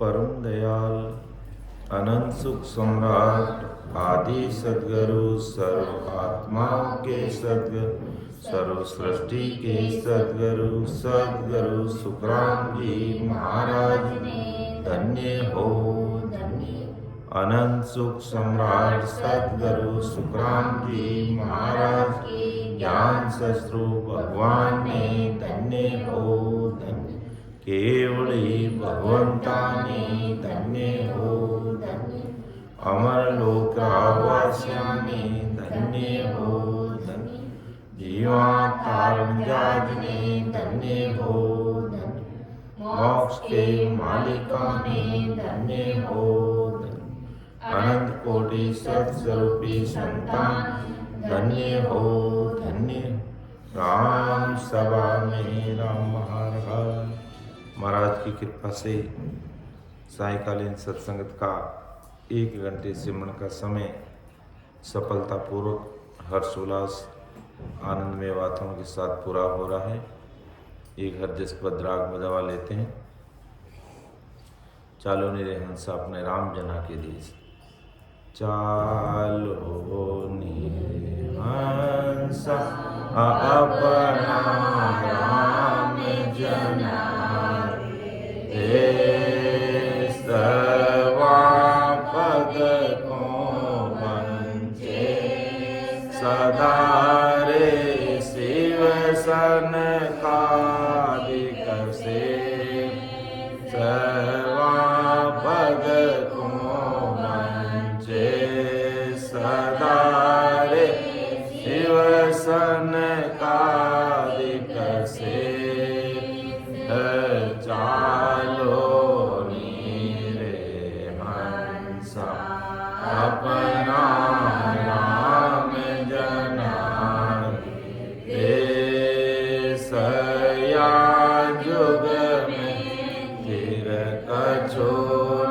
परम दयाल अनंत सुख सम्राट आदि सद्गुरु सर्व आत्माओं के सद्गुरु सर्व सृष्टि के सद्गुरु सद्गुरु सुखराम जी महाराज धन्य हो अनंत सुख सम्राट सद्गुरु सुखराम जी महाराज ज्ञान शस्त्रु भगवान ने धन्य हो धन्य केवड़ी भगवंताने धन्य हो धन्य अमर लोकवास्याने धन्य हो धन्य जीवा तारण जाजने धन्य हो धन्य मोक्ष के मालिकाने धन्य हो धन्य अनंत कोटि सत्स्वरूपी संतान धन्य हो धन्य राम सभा में राम महाराज महाराज की कृपा से सायकालीन सत्संगत का 1 घंटे सिमरन का समय सफलतापूर्वक हर्षोल्लास आनंदमय वातावरण के साथ पूरा हो रहा है। एक हरजसपद राग में दवा लेते हैं। चालो निरे हंसा अपने राम जना के देश, चालो निरे हंसा अपना राम जना सर्वा पद को वंचे सदा रे शिव सन कादिक से सर्वा पद को वंचे सदा रे शिव सन कादिक से चालो नीरे हंसा अपना राम जना सया जुग में फिर कछु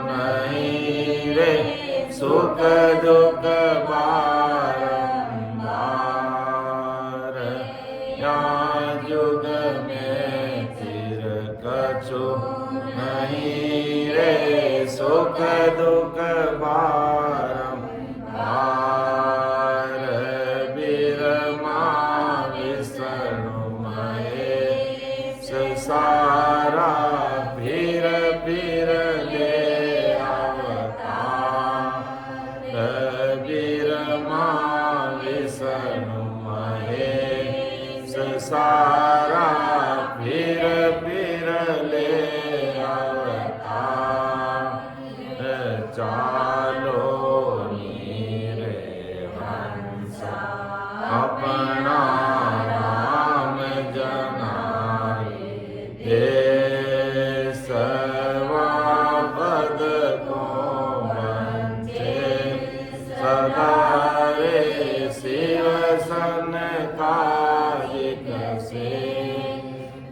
नहीं रे सुख दुख बारंबार या जुग में फिर कछु नहीं रे सुख दुख बारंबार बिरमा विष्णु महेश सारा फिर फिर ले अवतार बिरमा विष्णु महेश सारा फिर फिर ले चालो नीरे हंसा अपना राम जना सर्वा पद को वंचे सदा रे शिव सन कादिक से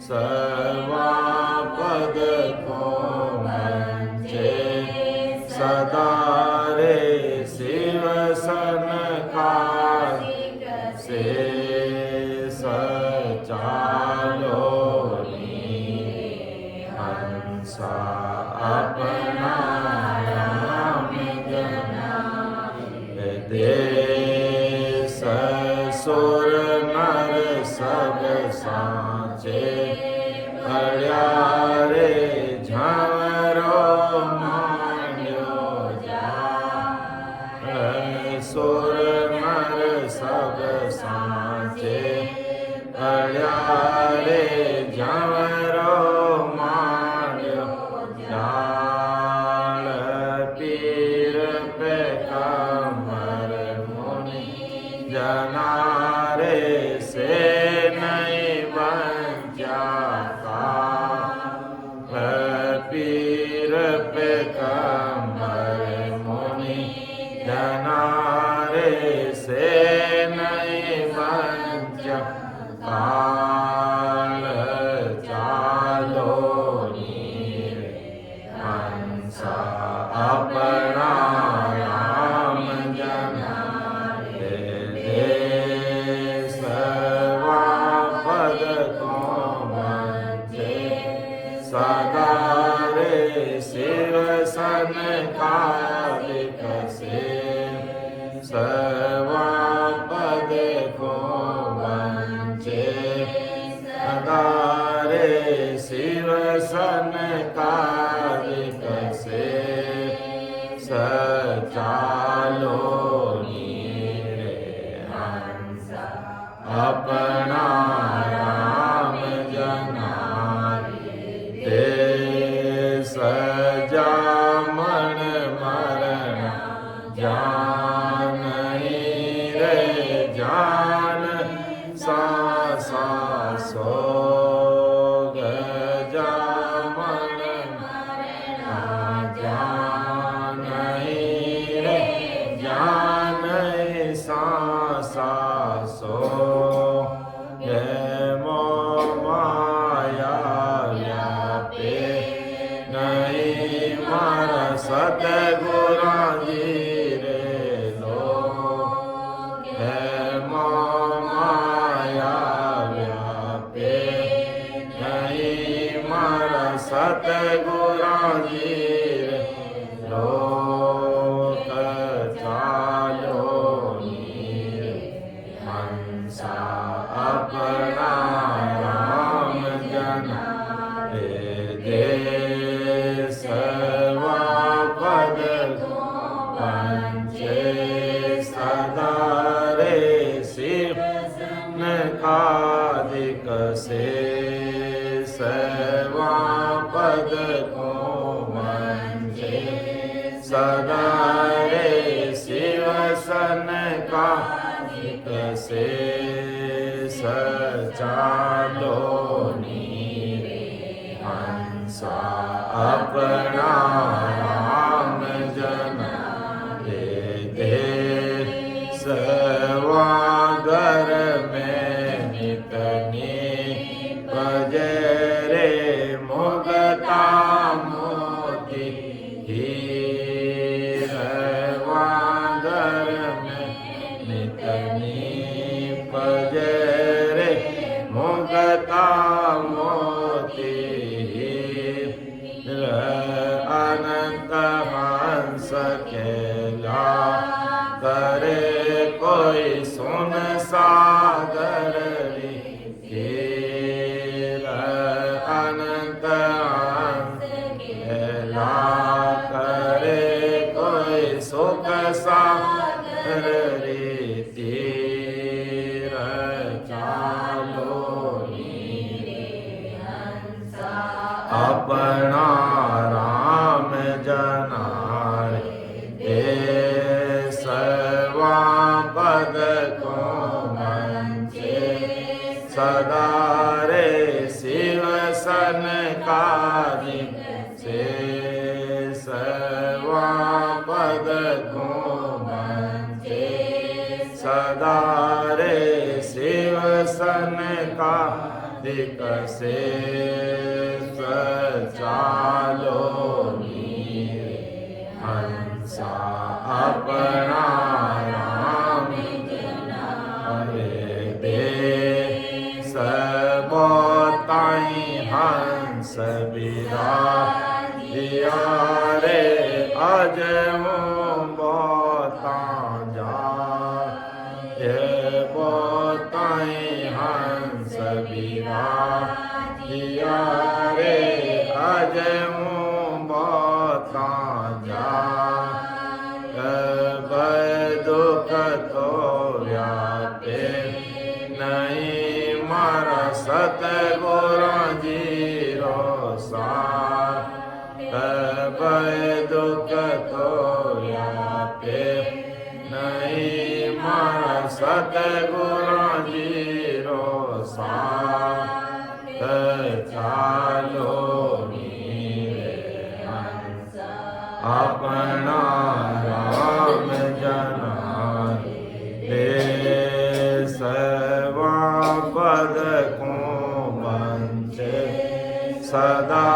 सर्वा पद को वंचे सदा रे शिव सन कादिक से चालो नीरे हंसा अपना राम जना देश सुर नर सब सांचे खड़िया रे झंवरो सुर नर सब सांचे खड़िया रे झंवरो मान्यो जाल पीर पे कमर मुनि जना रे से नहीं बंजा पीर पे कमर मुनि जना रे से नहीं बंजा काल चालो नीरे हंसा अपना राम जना सर्वा पद को वंचे सदा रे शिव शिव सनकादिक से सचालो नीरे हंस अपना राम जनारे ते सजामण मरण जान रे जान सा सोग जामण जान रे जान सा सो मो माया व्यापे नहीं मार सतगुरा जी रे लो मो माया व्यापे नहीं मार सतगुरा जी रे लोक चालो नीरे हंसा अपना राम जना दे सर्वा पद पंचे सदा रे शिव नकादिक से सर्वा पद को मंचे सदा रे शिव सनकादिक से सचालो नीरे हंसा अपना राम जना दे सवागर में नितनी बजरे मुगता मोती हीरवागर में नितनी बजरे मुगता मोती अनंत हंस खेला करे कोई सुन सागर अनंत हंस खेला करे कोई सुख सागर तीर चालो अपना राम जनारे सर्वा पद को मंचे सदा रे शिव सनकादिक से सर्वा पद को मंचे सदा रे शिव सनकादिक से सचालो नीरे हंसा अपना राम जनारे दे सबोताई हंस बिराजिया रे अज बोता जा बोताई हंस बिराजिया रे अज बोता जा दुख तो व्यापे नहीं मारा सतगुरा जीरो सार दुख तो व्यापे नहीं मारा सतगुरा जीरो सार चालो नीरे हंसा अपना राम जनारे सर्वा पद को मंचे सदा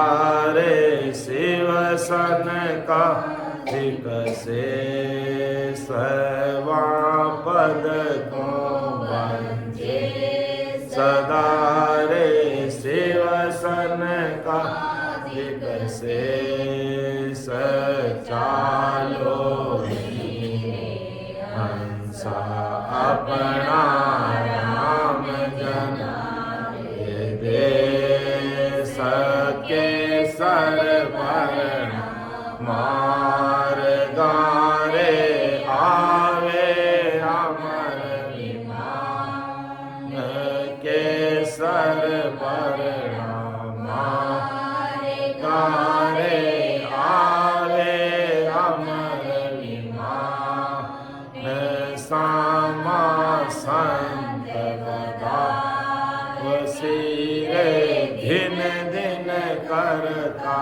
रे शिव सनकादिक से सर्वा पद को मंचे सदा रे शिव सनकादिक से सचालो हंसा अपना राम जनारे दे सके सर भरण मार गारे आवे अमर विमान के सर भरण मार गारे आवे अमर विमान सामा संत बदा वसीरे दिन दिन करता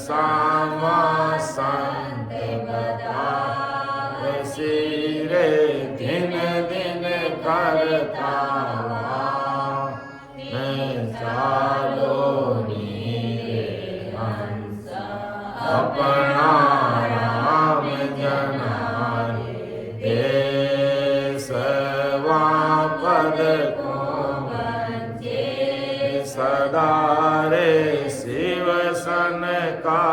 सामा संत बदा वसीरे दिन दिन करता चालो नीरे हंस अपना राम जनारे देसवा पद को सदा रे शिव सन का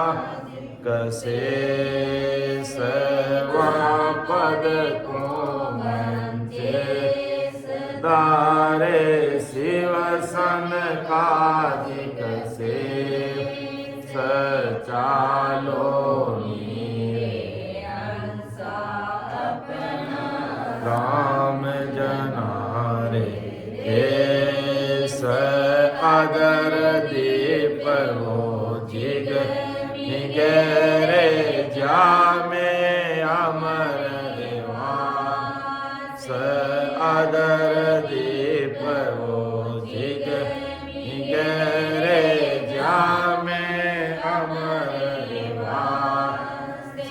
कसे सवा पद को दारे शिव सन का कसे सचालो राम जनारे अदर दीप हो जिग निगरे जामे अमर स अदर दीप हो जिग निगरे जामे अमर स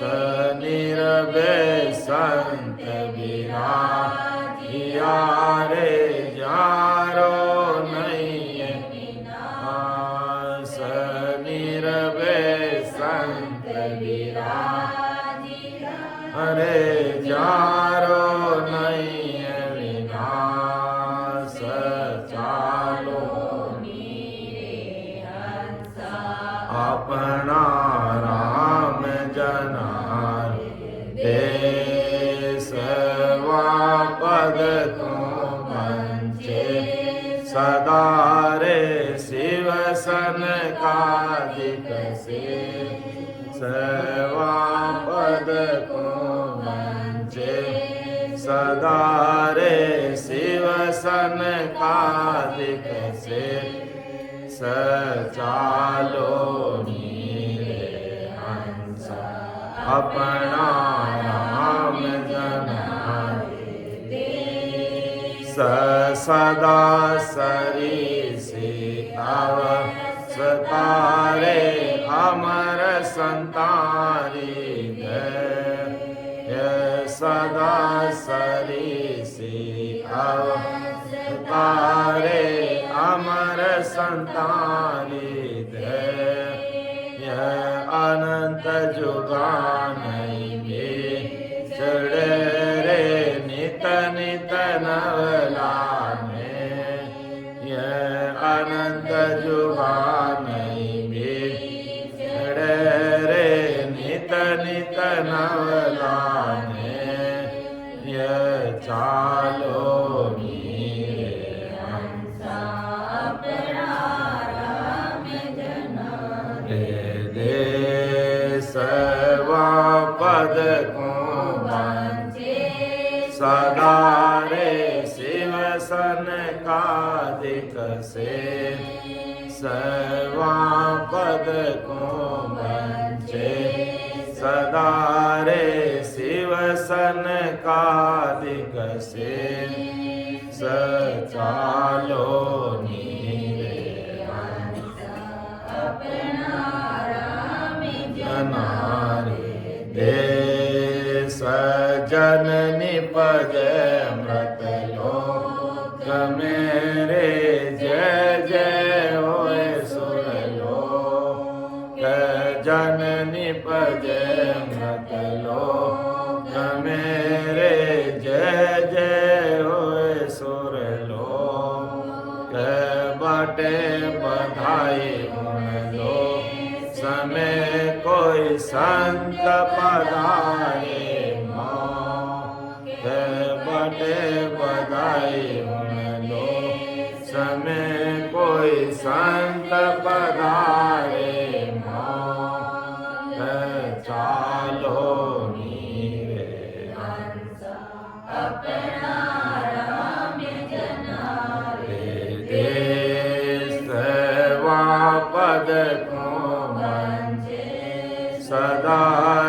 निरभे संत बिराजियारे जारो हरे जारो नहीं विनाश चालो अपना राम जनार देसवा पद को मंचे सदा रे शिव सन का दिकसे सवा पद को मंचे सदा रे शिव सन का दिकसे सचालो नीरे हंस अपना राम जनारे सदा सरी से अवसतारे अमर संतारी सदा सरी से अवतारे अमर संतारी अनंत जुगान चढ़े रे नित नित नवलाने अनंत जुगान रे नित नित नवलाने चालो नीरे हंस अपना राम जनारे देसवा पद को मंचे सदा रे शिव सन का दिकसे सवा पद को मंचे सदा रे शिव सन का दिकसे सचालो नीरे हंस अपना राम जनारे देस जननी पद मृत लोक मेरे जय जय होए सुरलोक जननी पद मृत लोक मेरे जय जय होए सुरलोक बाटे बधाई गुण लो समय कोई संत पधारे बटे बधाई गुण लो समय कोई संत पधारे मोह चालो नीरे हंस अपना राम जनारे देश पद को मंचे सदा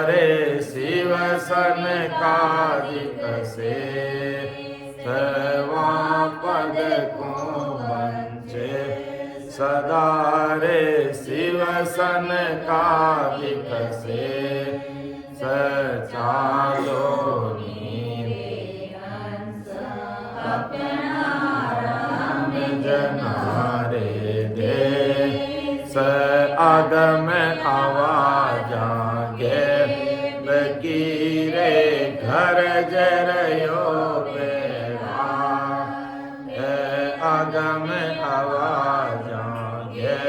रे शिव सन कादिक से सवा पद को मंचे सदा रे शिव सन कादिक से सचालो नीरे हंस अपना राम जनारे दे स आदम आवाजा गे बकीरे घर जरयो बेरा आदम आवाजा गे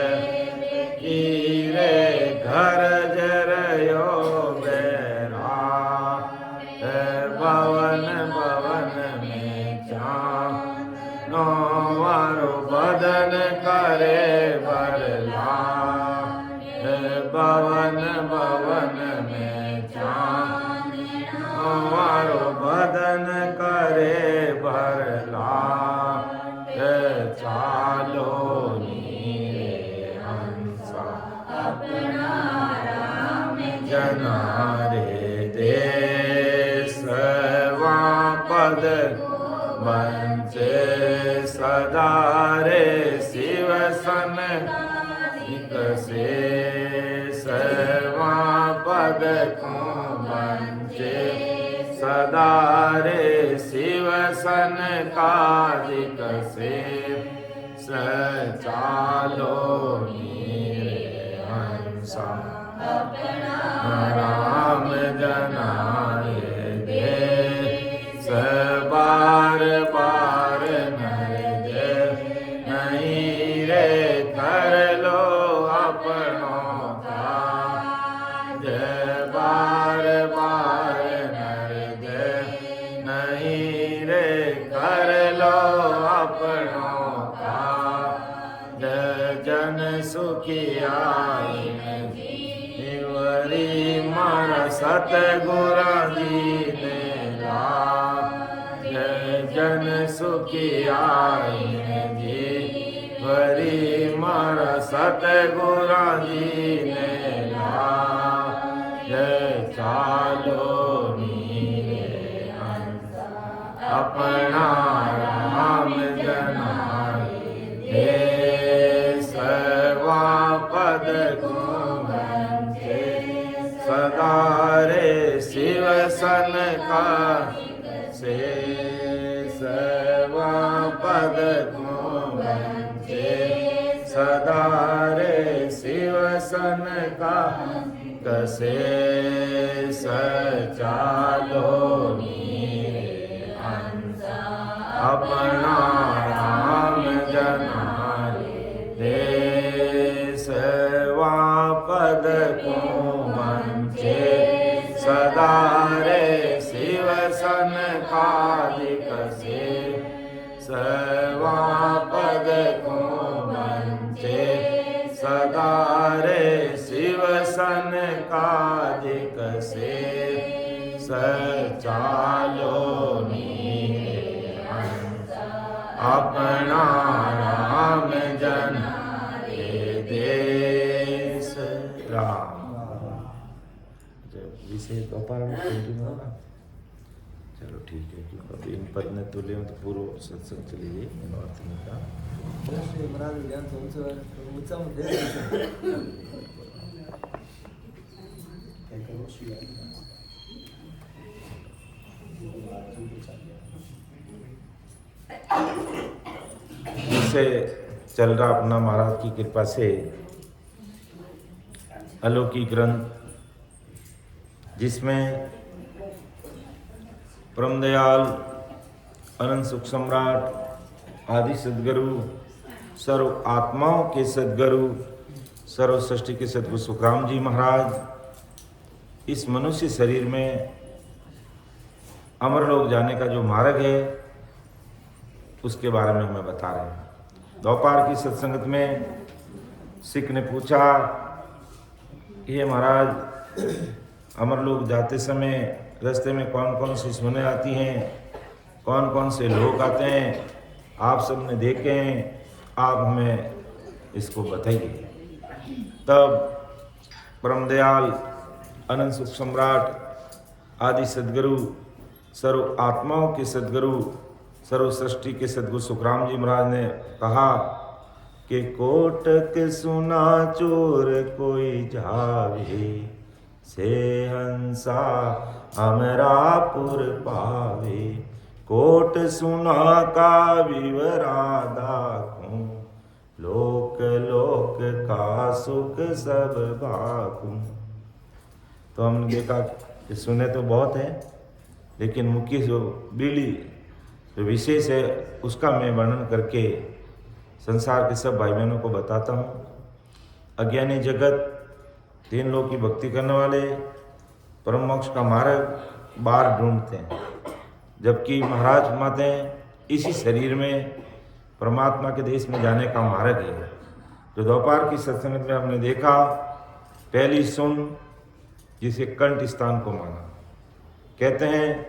कीरे घर जरयो बेरा भवन भवन में चानो वारो बदन करे बरला भवन भवन में चानो वारो बदन करे बरला चालो नीरे हंसा अपना राम जनारे देश पद बंचे सदा रे शिव सन से सर्वा पद को बंचे सदा रे शिव सन कादिक से सचालो नीरे हंसा अपना राम जनारे दे बार बार नर दे नहीं रे कर लो अपनों का जय बार बार नर दे नहीं रे कर लो अपनों का जय जन सुखियाई वरी मन सतगुरु जी ने ला जय जन सुखियाई जी वरी मन सतगुरु जी ने ला जय चालो नीरे हंस अपना राम जनारे दे सर्वा पद को सदा रे शिव सन का से सर्वा पद को बंचे सदा रे शिव सन का कसे सचालो नीरे हंस अपना राम जनारे दे सर्वा पद को सदा रे शिव सन कादिक से सर्वा पद को बंचे सदा रे शिव सन कादिक से सचालो नीरे हंस अपना राम जनारे देश राम विषय अपहरण कंटिन्यू होगा। चलो ठीक है, क्योंकि अभी इन पद ने तुले तो पूर्व सत्संग चली गई का जिससे चल रहा अपना महाराज की कृपा से अलौकिक ग्रंथ जिसमें परम दयाल अनंत सुख सम्राट आदि सद्गुरु सर्व आत्माओं के सद्गुरु सर्व सृष्टि के सद्गुरु सुखराम जी महाराज इस मनुष्य शरीर में अमरलोक जाने का जो मार्ग है उसके बारे में हमें बता रहे हैं। दोपहर की सत्संगत में सिख ने पूछा, ये महाराज अमरलोक जाते समय रास्ते में कौन कौन सी सुने आती हैं, कौन कौन से लोग आते हैं, आप सब ने देखे हैं, आप हमें इसको बताइए। तब परम दयाल अनंत सुख सम्राट आदि सदगुरु, सर्व आत्माओं के सदगुरु, सर्व सृष्टि के सदगुरु सुखराम जी महाराज ने कहा कि कोटक सुना चोर कोई जावे, से हंसा अमरापुर पावे। कोट सुना का विवरा दाखूं, लोक लोक का सुख सब भाकूं। तो हमने देखा कि सुने तो बहुत है, लेकिन मुख्य जो बीड़ी जो विशेष है उसका मैं वर्णन करके संसार के सब भाई बहनों को बताता हूँ। अज्ञानी जगत, तीन लोग की भक्ति करने वाले परम मोक्ष का मार्ग बाहर ढूंढते हैं, जबकि महाराज फरमाते हैं इसी शरीर में परमात्मा के देश में जाने का मार्ग है। जो दोपहर की सत्संग में हमने देखा, पहली सुन जिसे कंठ स्थान को माना। कहते हैं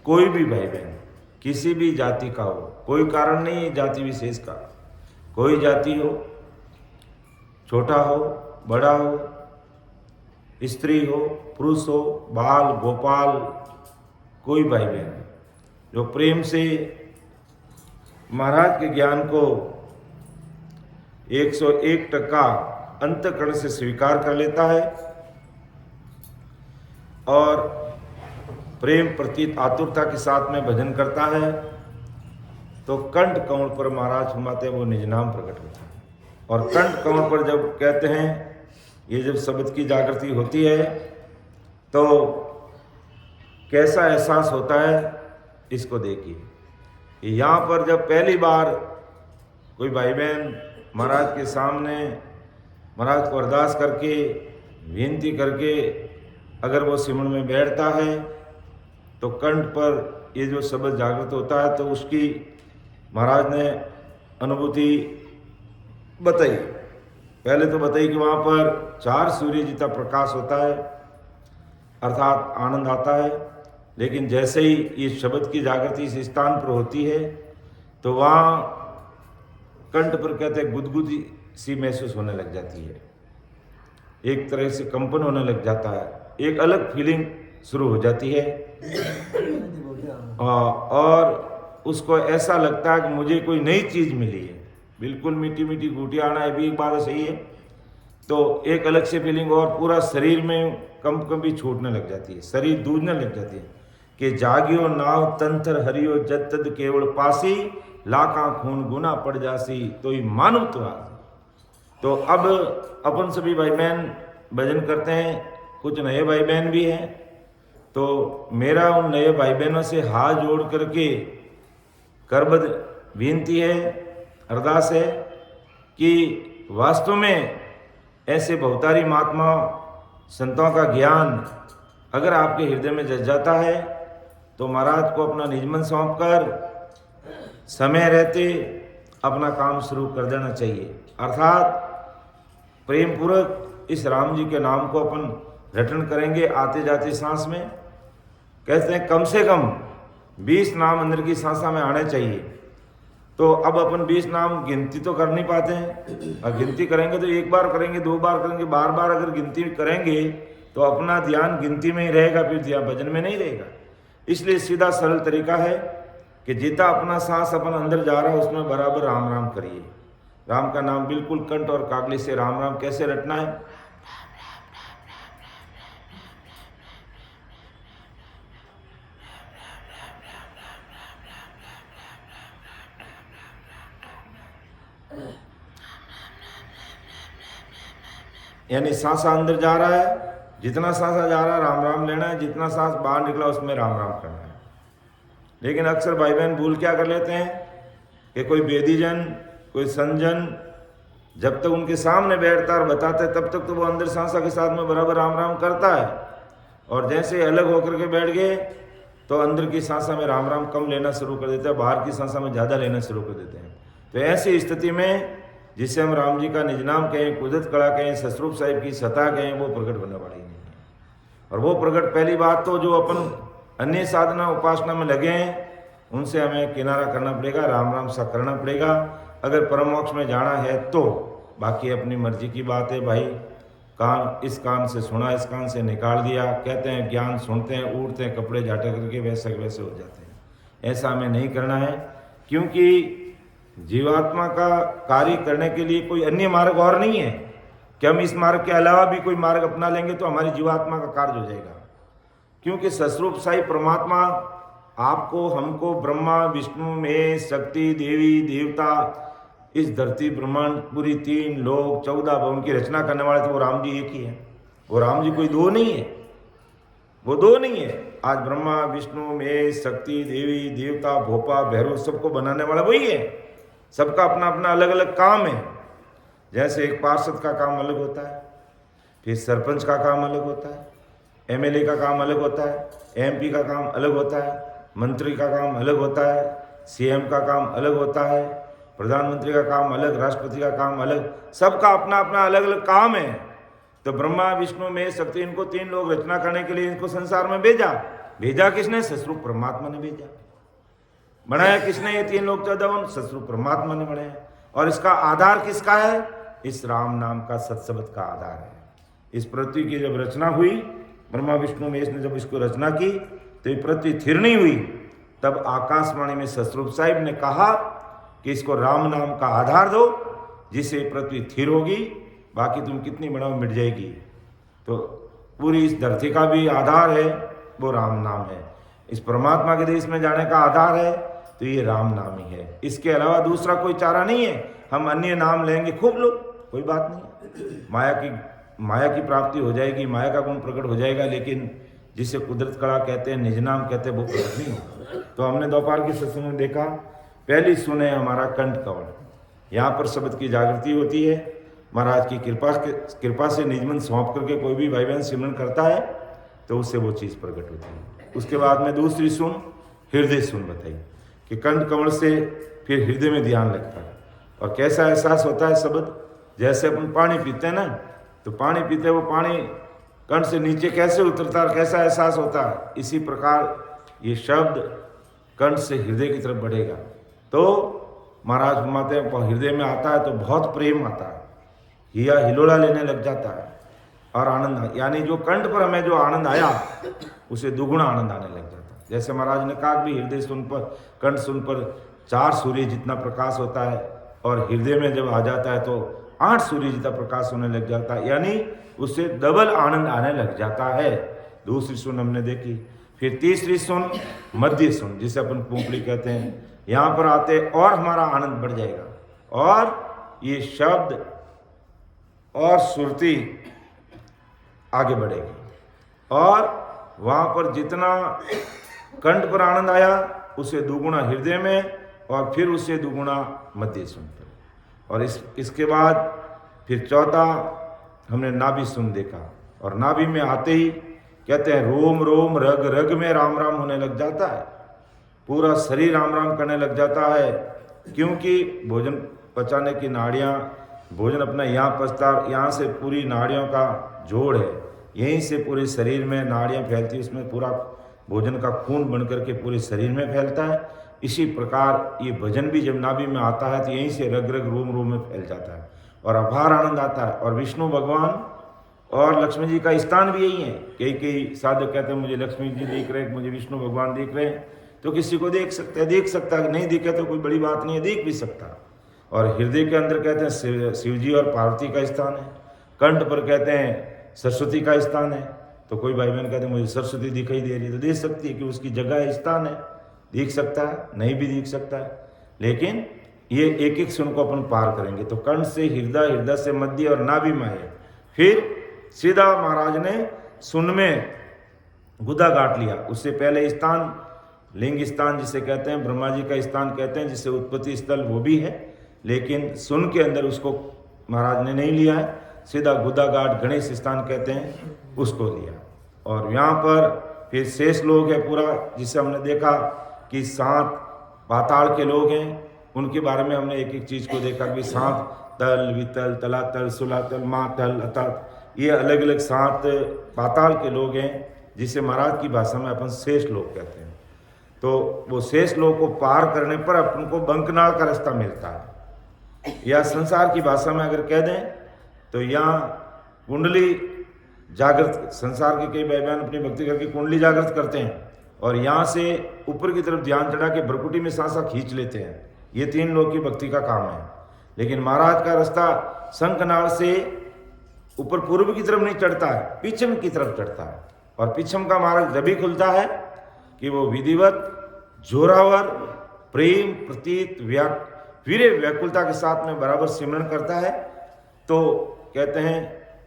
कोई भी भाई बहन किसी भी जाति का हो, कोई कारण नहीं है जाति विशेष का, कोई जाति हो, छोटा हो बड़ा हो, स्त्री हो पुरुष हो, बाल गोपाल, कोई भाई बहन जो प्रेम से महाराज के ज्ञान को 101% अंतःकरण से स्वीकार कर लेता है और प्रेम प्रति आतुरता के साथ में भजन करता है, तो कंठ कमल पर महाराज फरमाते हैं वो निज नाम प्रकट होता है। और कंठ कमल पर जब कहते हैं ये जब शब्द की जागृति होती है तो कैसा एहसास होता है, इसको देखिए। यहाँ पर जब पहली बार कोई भाई बहन महाराज के सामने महाराज को अरदास करके विनती करके अगर वो सिमरन में बैठता है तो कंठ पर ये जो शब्द जागृत होता है, तो उसकी महाराज ने अनुभूति बताई। पहले तो बताई कि वहाँ पर 4 सूर्य जितना प्रकाश होता है, अर्थात आनंद आता है। लेकिन जैसे ही ये शब्द की जागृति इस स्थान पर होती है तो वहाँ कंठ पर कहते हैं गुदगुदी सी महसूस होने लग जाती है, एक तरह से कंपन होने लग जाता है, एक अलग फीलिंग शुरू हो जाती है और उसको ऐसा लगता है कि मुझे कोई नई चीज़ मिली है। बिल्कुल मीठी मीठी घूटियाँ आना है भी एक बार सही है, तो एक अलग से फीलिंग और पूरा शरीर में कंप भी छूटने लग जाती है, शरीर दूधने लग जाती है कि जागियो नाव तंत्र हरियो जद तद केवल पासी, लाखा खून गुना पड़ जासी तो ही मानव तो आज। तो अब अपन सभी भाई बहन भजन करते हैं, कुछ नए भाई बहन भी हैं, तो मेरा उन नए भाई बहनों से हाथ जोड़ करके करबद्ध विनती है, अरदास है कि वास्तव में ऐसे बहुतारी महात्मा संतों का ज्ञान अगर आपके हृदय में जज जाता है तो महाराज को अपना निजमन सौंप कर समय रहते अपना काम शुरू कर देना चाहिए। अर्थात प्रेम पूर्वक इस राम जी के नाम को अपन रटन करेंगे आते जाते सांस में। कहते हैं कम से कम 20 नाम अंदर की सांसा में आने चाहिए। तो अब अपन 20 नाम गिनती तो कर नहीं पाते हैं, और गिनती करेंगे तो एक बार करेंगे, 2 बार करेंगे, बार बार अगर गिनती करेंगे तो अपना ध्यान गिनती में ही रहेगा, फिर ध्यान भजन में नहीं रहेगा। इसलिए सीधा सरल तरीका है कि जितना अपना सांस अपन अंदर जा रहा है उसमें बराबर राम राम करिए। राम का नाम बिल्कुल कंठ और कागली से राम राम कैसे रटना है, यानी सांसा अंदर जा रहा है, जितना सांसा जा रहा है राम राम लेना है, जितना सांस बाहर निकला उसमें राम राम करना है। लेकिन अक्सर भाई बहन भूल क्या कर लेते हैं कि कोई वेदीजन कोई संजन जब तक उनके सामने बैठता और बताता है तब तक तो वो अंदर सांसा के साथ में बराबर राम राम करता है, और जैसे अलग होकर के बैठ गए तो अंदर की सांसा में राम राम कम लेना शुरू कर देते हैं, बाहर की सांसा में ज़्यादा लेना शुरू कर देते हैं। तो ऐसी स्थिति में जिसे हम राम जी का निज नाम कहें, कुदरत कला कहें, ससरूप साहिब की सतह कहें, वो प्रकट होने वाली नहीं है। और वो प्रकट, पहली बात तो जो अपन अन्य साधना उपासना में लगे हैं उनसे हमें किनारा करना पड़ेगा, राम राम सा करना पड़ेगा अगर परम मोक्ष में जाना है तो। बाकी अपनी मर्जी की बात है भाई, कान इस कान से सुना इस कान से निकाल दिया, कहते हैं ज्ञान सुनते हैं, उड़ते हैं कपड़े झाटे करके वैसे वैसे हो जाते हैं। ऐसा हमें नहीं करना है, क्योंकि जीवात्मा का कार्य करने के लिए कोई अन्य मार्ग और नहीं है कि हम इस मार्ग के अलावा भी कोई मार्ग अपना लेंगे तो हमारी जीवात्मा का कार्य हो जाएगा। क्योंकि सस्वरूप साई परमात्मा आपको, हमको, ब्रह्मा विष्णु महेश शक्ति देवी देवता, इस धरती ब्रह्मांड पूरी 3 लोक 14 भवन की रचना करने वाले तो वो राम जी एक ही है। वो राम जी कोई दो नहीं है, वो दो नहीं है। आज ब्रह्मा विष्णु महेश शक्ति देवी देवता भोपा भैरव सबको बनाने वाला वही है। सबका अपना अपना अलग अलग काम है। जैसे एक पार्षद का काम अलग होता है, फिर सरपंच का काम अलग होता है, एमएलए का काम अलग होता है, एमपी का काम अलग होता है, मंत्री का काम अलग होता है, सीएम का काम अलग होता है, प्रधानमंत्री का काम अलग, राष्ट्रपति का काम अलग, सबका अपना अपना अलग अलग काम है। तो ब्रह्मा विष्णु महेश शक्ति, इनको 3 लोग रचना करने के लिए इनको संसार में भेजा किसने? सस्वरूप परमात्मा ने भेजा। बनाया किसने ये 3 लोग 14 सस्वरूप परमात्मा ने बनाया। और इसका आधार किसका है? इस राम नाम का सत्शब्द का आधार है। इस पृथ्वी की जब रचना हुई, ब्रह्मा विष्णु महेश ने जब इसको रचना की तो ये पृथ्वी थिर नहीं हुई। तब आकाशवाणी में सस्वरूप साहिब ने कहा कि इसको राम नाम का आधार दो, जिससे पृथ्वी थिर होगी, बाकी तुम कितनी बनाओ मिट जाएगी। तो पूरी इस धरती का भी आधार है वो राम नाम है। इस परमात्मा के देश में जाने का आधार है तो ये राम नाम ही है। इसके अलावा दूसरा कोई चारा नहीं है। हम अन्य नाम लेंगे खूब लोग, कोई बात नहीं, माया की प्राप्ति हो जाएगी, माया का गुण प्रकट हो जाएगा, लेकिन जिसे कुदरत कला कहते हैं, निज नाम कहते हैं, वो प्रकट नहीं होगा। तो हमने दोपहर की सत्संग में देखा, पहली सुन है हमारा कंठ कवल। यहाँ पर शब्द की जागृति होती है। महाराज की कृपा से निजमन सौंप करके कोई भी भाई बहन सिमरन करता है तो उससे वो चीज़ प्रकट होती है। उसके बाद में दूसरी सुन हृदय सुन बताई कि कंठ कमल से फिर हृदय में ध्यान लगता है। और कैसा एहसास होता है शब्द, जैसे अपन पानी पीते हैं ना, तो पानी पीते वो पानी कंठ से नीचे कैसे उतरता है, कैसा एहसास होता है, इसी प्रकार ये शब्द कंठ से हृदय की तरफ बढ़ेगा। तो महाराज फरमाते हैं हृदय में आता है तो बहुत प्रेम आता है, हिया हिलोला लेने लग जाता है और आनंद, यानी जो कंठ पर हमें जो आनंद आया उसे दुगुना आनंद आने लग जाता है। जैसे महाराज ने कहा भी हृदय सुन पर, कंठ सुन पर 4 सूर्य जितना प्रकाश होता है, और हृदय में जब आ जाता है तो 8 सूर्य जितना प्रकाश होने लग जाता है, यानी उससे डबल आनंद आने लग जाता है। दूसरी सुन हमने देखी। फिर तीसरी सुन मध्य सुन, जिसे अपन पुंपली कहते हैं, यहाँ पर आते और हमारा आनंद बढ़ जाएगा और ये शब्द और सुरती आगे बढ़ेगी। और वहाँ पर जितना कंठ पर आनंद आया उसे दुगुना हृदय में, और फिर उससे दुगुना मध्य सुन पर। और इसके बाद फिर चौथा हमने नाभि सुन देखा। और नाभि में आते ही कहते हैं रोम रोम रग रग में राम राम होने लग जाता है, पूरा शरीर राम राम करने लग जाता है। क्योंकि भोजन पचाने की नाड़ियाँ, भोजन अपना यहाँ पचता, यहाँ से पूरी नाड़ियों का जोड़ है, यहीं से पूरे शरीर में नाड़ियाँ फैलती है, उसमें पूरा भोजन का खून बन करके पूरे शरीर में फैलता है। इसी प्रकार ये भजन भी जब नाभि में आता है तो यहीं से रग रग रोम रोम में फैल जाता है और अपार आनंद आता है। और विष्णु भगवान और लक्ष्मी जी का स्थान भी यही है। कई साधक कहते हैं मुझे लक्ष्मी जी दिख रहे हैं, मुझे विष्णु भगवान दिख रहे हैं, तो किसी को देख सकता है, नहीं दिखे तो कोई बड़ी बात नहीं है, देख भी सकता। और हृदय के अंदर कहते हैं शिव जी और पार्वती का स्थान है। कंठ पर कहते हैं सरस्वती का स्थान है। तो कोई भाई बहन कहते हैं मुझे सरस्वती दिखाई दे रही है, तो देख सकती है कि उसकी जगह है, स्थान है, दिख सकता है, नहीं भी दिख सकता है। लेकिन ये एक एक सुन को अपन पार करेंगे। तो कंठ से हृदय, हृदय से मध्य और नाभि में है। फिर सीधा महाराज ने सुन में गुदा गांठ लिया। उससे पहले स्थान लिंग स्थान जिसे कहते हैं, ब्रह्मा जी का स्थान कहते हैं, जिसे उत्पत्ति स्थल वो भी है, लेकिन सुन के अंदर उसको महाराज ने नहीं लिया है। सीधा गुदा गांठ गणेश स्थान कहते हैं, उसको लिया। और यहाँ पर फिर शेष लोग है पूरा, जिसे हमने देखा कि 7 पाताल के लोग हैं, उनके बारे में हमने एक एक चीज़ को देखा कि 7 तल, वितल, तलातल, सुलातल, मातल, अतल, ये अलग अलग 7 पाताल के लोग हैं जिसे महाराज की भाषा में अपन शेष लोग कहते हैं। तो वो शेष लोग को पार करने पर अपन को बंकनाल का रास्ता मिलता है। या संसार की भाषा में अगर कह दें तो यहाँ कुंडली जागृत, संसार के कई भाई बहन अपनी भक्ति करके कुंडली जागृत करते हैं और यहाँ से ऊपर की तरफ ध्यान चढ़ा के भ्रकुटी में सांसा खींच लेते हैं। ये 3 लोग की भक्ति का काम है। लेकिन महाराज का रास्ता शंखनाल से ऊपर पूर्व की तरफ नहीं चढ़ता है, पिछम की तरफ चढ़ता है। और पिछम का मार्ग जब भी खुलता है कि वो विधिवत, जोरावर, प्रेम, प्रतीत, वीर्य, व्याकुलता के साथ में बराबर सिमरन करता है, तो कहते हैं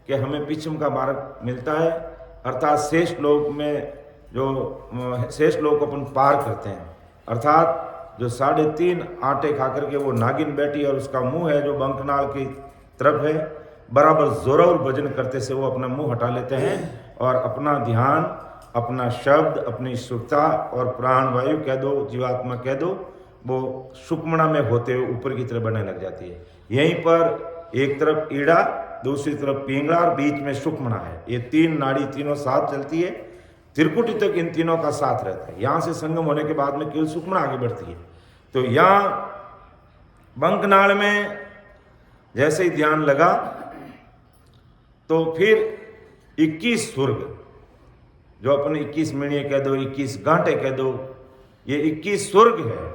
कि हमें पिछम का मार्ग मिलता है। अर्थात शेष लोक में जो शेष लोक को अपन पार करते हैं। अर्थात जो 3.5 आटे खा करके वो नागिन बैठी और उसका मुंह है जो बंकनाल की तरफ है, बराबर जोर भजन करते से वो अपना मुंह हटा लेते हैं और अपना ध्यान, अपना शब्द, अपनी सुरता और प्राण वायु कह दो, जीवात्मा कह दो, वो सुक्मणा में होते हुए ऊपर की तरफ बढ़ने लग जाती है। यहीं पर एक तरफ ईड़ा, दूसरी तरफ पिंगला और बीच में सुक्मणा है। ये 3 नाड़ी तीनों साथ चलती है। त्रिकुटी तक इन तीनों का साथ रहता है। यहाँ से संगम होने के बाद में केवल सुक्मणा आगे बढ़ती है। तो यहाँ बंकनाल में जैसे ही ध्यान लगा तो फिर 21 स्वर्ग, जो अपन 21 मिणिये कह दो, 21 गांठे कह दो, ये 21 स्वर्ग है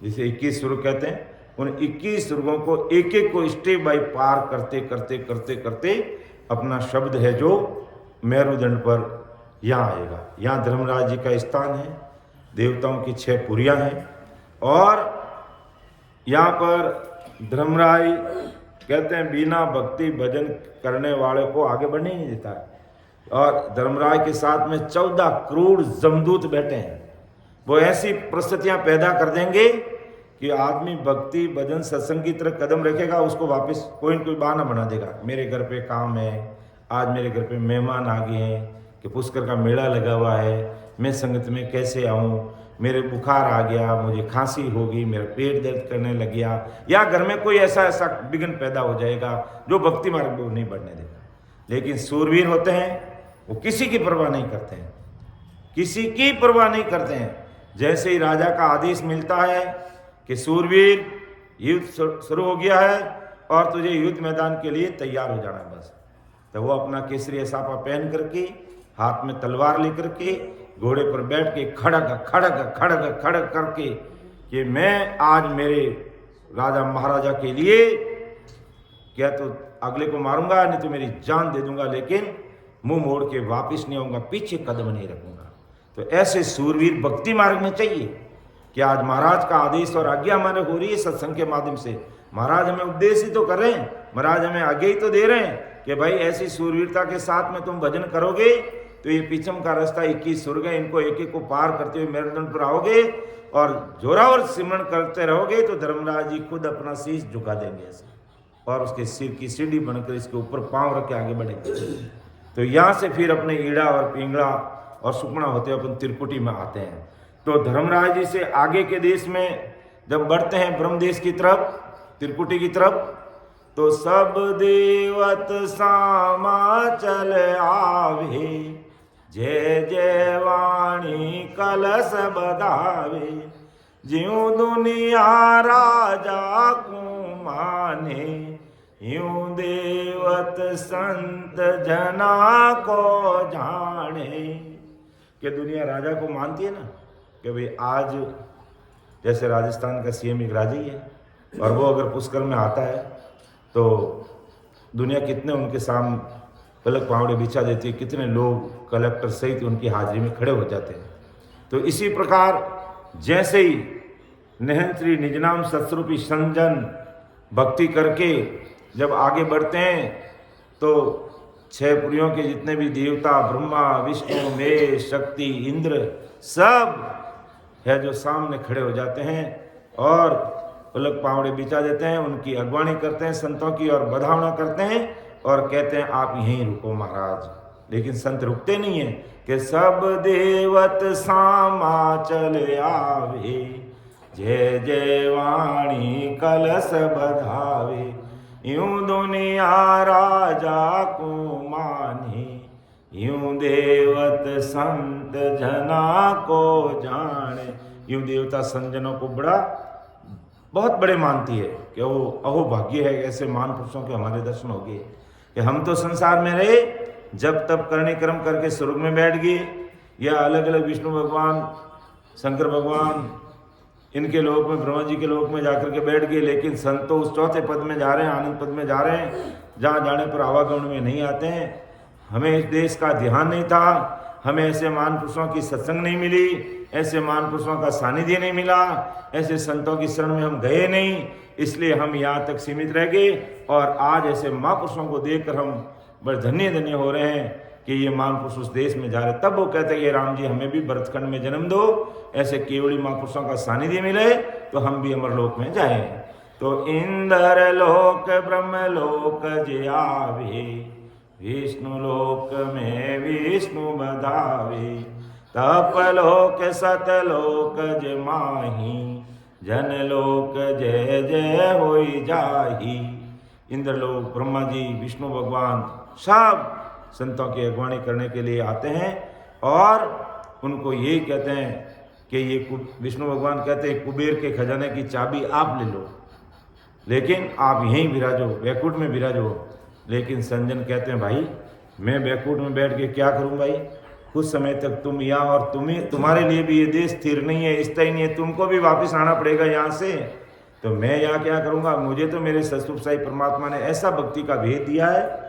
जिसे 21 स्वर्ग कहते हैं। उन 21 स्वर्गों को एक एक को स्टेप बाय पार करते करते करते करते अपना शब्द है जो मेरुदंड पर यहाँ आएगा। यहाँ धर्मराज जी का स्थान है, देवताओं की 6 पुरियाँ हैं और यहाँ पर धर्मराज कहते हैं बिना भक्ति भजन करने वाले को आगे बढ़ने नहीं देता है। और धर्मराज के साथ में 14 करोड़ जमदूत बैठे हैं। वो ऐसी परिस्थितियाँ पैदा कर देंगे कि आदमी भक्ति भजन सत्संग की तरफ कदम रखेगा, उसको वापस कोई न कोई बहाना बना देगा। मेरे घर पे काम है, आज मेरे घर पे मेहमान आ गए हैं, कि पुष्कर का मेला लगा हुआ है, मैं संगत में कैसे आऊँ, मेरे बुखार आ गया, मुझे खांसी होगी, मेरा पेट दर्द करने लग गया, या घर में कोई ऐसा विघ्न पैदा हो जाएगा जो भक्ति मार्ग में नहीं बढ़ने देगा। लेकिन सूरवीर होते हैं, वो किसी की परवाह नहीं करते हैं, किसी की परवाह नहीं करते हैं। जैसे ही राजा का आदेश मिलता है कि सूरवीर युद्ध शुरू हो गया है और तुझे युद्ध मैदान के लिए तैयार हो जाना है, बस तो वो अपना केसरी साफा पहन करके, हाथ में तलवार लेकर के, घोड़े पर बैठ के खड़ग खड़ग खड़ग खड़ग करके कि मैं आज मेरे राजा महाराजा के लिए क्या तो अगले को मारूंगा, नहीं तो मेरी जान दे दूंगा, लेकिन मुंह मोड़ के वापस नहीं आऊंगा, पीछे कदम नहीं रखूंगा। तो ऐसे सूरवीर भक्ति मार्ग में चाहिए कि आज महाराज का आदेश और आज्ञा हमारे हो रही है सत्संग के माध्यम से। महाराज हमें उपदेश ही तो कर रहे हैं, महाराज हमें आज्ञा ही तो दे रहे हैं कि भाई ऐसी सूरवीरता के साथ में तुम भजन करोगे तो ये पीछम का रास्ता 21 स्वर्ग है, इनको एक एक को पार करते हुए मेरुदंड पर आओगे और जोरावर सिमरन करते रहोगे तो धर्मराज जी खुद अपना शीश झुका देंगे ऐसे, और उसके सिर की सीढ़ी बनकर इसके ऊपर पांव रख के आगे बढ़ेंगे। तो यहाँ से फिर अपने ईड़ा और पिंगला और सुकमणा होते हुए अपन त्रिकुटी में आते हैं। तो धर्मराज जी से आगे के देश में जब बढ़ते हैं ब्रह्म देश की तरफ, त्रिकुटी की तरफ, तो सब देवत सामा चल आवे, जय जय वाणी कलश बधावे, ज्यों दुनिया राजा को माने, यूं देवत संत जना को जाने। कि दुनिया राजा को मानती है ना, कि भाई आज जैसे राजस्थान का सीएम एक राजा ही है और वो अगर पुष्कर में आता है तो दुनिया कितने उनके सामने पलक पावड़े बिछा देती है, कितने लोग कलेक्टर सहित उनकी हाजिरी में खड़े हो जाते हैं। तो इसी प्रकार जैसे ही निहंत्री निजनाम सत्स्वरूपी संजन भक्ति करके जब आगे बढ़ते हैं तो 6 पुरियों के जितने भी देवता, ब्रह्मा विष्णु महेश शक्ति इंद्र सब है जो सामने खड़े हो जाते हैं और पलक पावड़े बिछा देते हैं, उनकी अगवानी करते हैं संतों की और बधावना करते हैं और कहते हैं आप यहीं रुको महाराज। लेकिन संत रुकते नहीं हैं कि सब देवत सामा चल आवे, जय जय वाणी कलश बधावे, यूं दुनिया राजा को माने, यूं देवत संत जना को जाने। यूं देवता संत जनों को बहुत बड़े मानती है कि वो अहो भाग्य है, ऐसे महान पुरुषों के हमारे दर्शन हो गए कि हम तो संसार में रहे, जब तब करने कर्म करके स्वर्ग में बैठ गए, या अलग अलग विष्णु भगवान, शंकर भगवान, इनके लोक में, ब्रह्मा जी के लोक में जाकर के बैठ गए, लेकिन संत तो उस चौथे पद में जा रहे हैं, आनंद पद में जा रहे हैं, जहाँ जाने पर आवागमन में नहीं आते हैं। हमें इस देश का ध्यान नहीं था, हमें ऐसे महान पुरुषों की सत्संग नहीं मिली, ऐसे महान पुरुषों का सानिध्य नहीं मिला, ऐसे संतों की शरण में हम गए नहीं, इसलिए हम यहाँ तक सीमित रह गए। और आज ऐसे महापुरुषों को देखकर हम बड़े धन्य धन्य हो रहे हैं कि ये महापुरुष उस देश में जा रहे। तब वो कहते हैं ये राम जी हमें भी भरतखंड में जन्म दो, ऐसे केवड़ी महापुरुषों का सानिध्य मिले तो हम भी अमरलोक में जाएं। तो इंद्र लोक ब्रह्म लोक जियावे, विष्णु लोक में विष्णु बधावे, तपलोक सतलोक जमाही, जनलोक जय जय होई जाही। इंद्रलोक, ब्रह्मा जी, विष्णु भगवान सब संतों की अगवानी करने के लिए आते हैं और उनको यही कहते हैं कि ये विष्णु भगवान कहते हैं कुबेर के खजाने की चाबी आप ले लो, लेकिन आप यहीं विराजो, बैकुंठ में विराजो। लेकिन संजन कहते हैं भाई मैं बैकुंठ में बैठ के क्या करूं भाई, कुछ समय तक तुम यहाँ, और तुम्हारे लिए भी ये देश स्थिर नहीं है, स्थायी नहीं है, तुमको भी वापस आना पड़ेगा यहाँ से, तो मैं यहाँ क्या करूँगा। मुझे तो मेरे सतरूप साईं परमात्मा ने ऐसा भक्ति का भेद दिया है,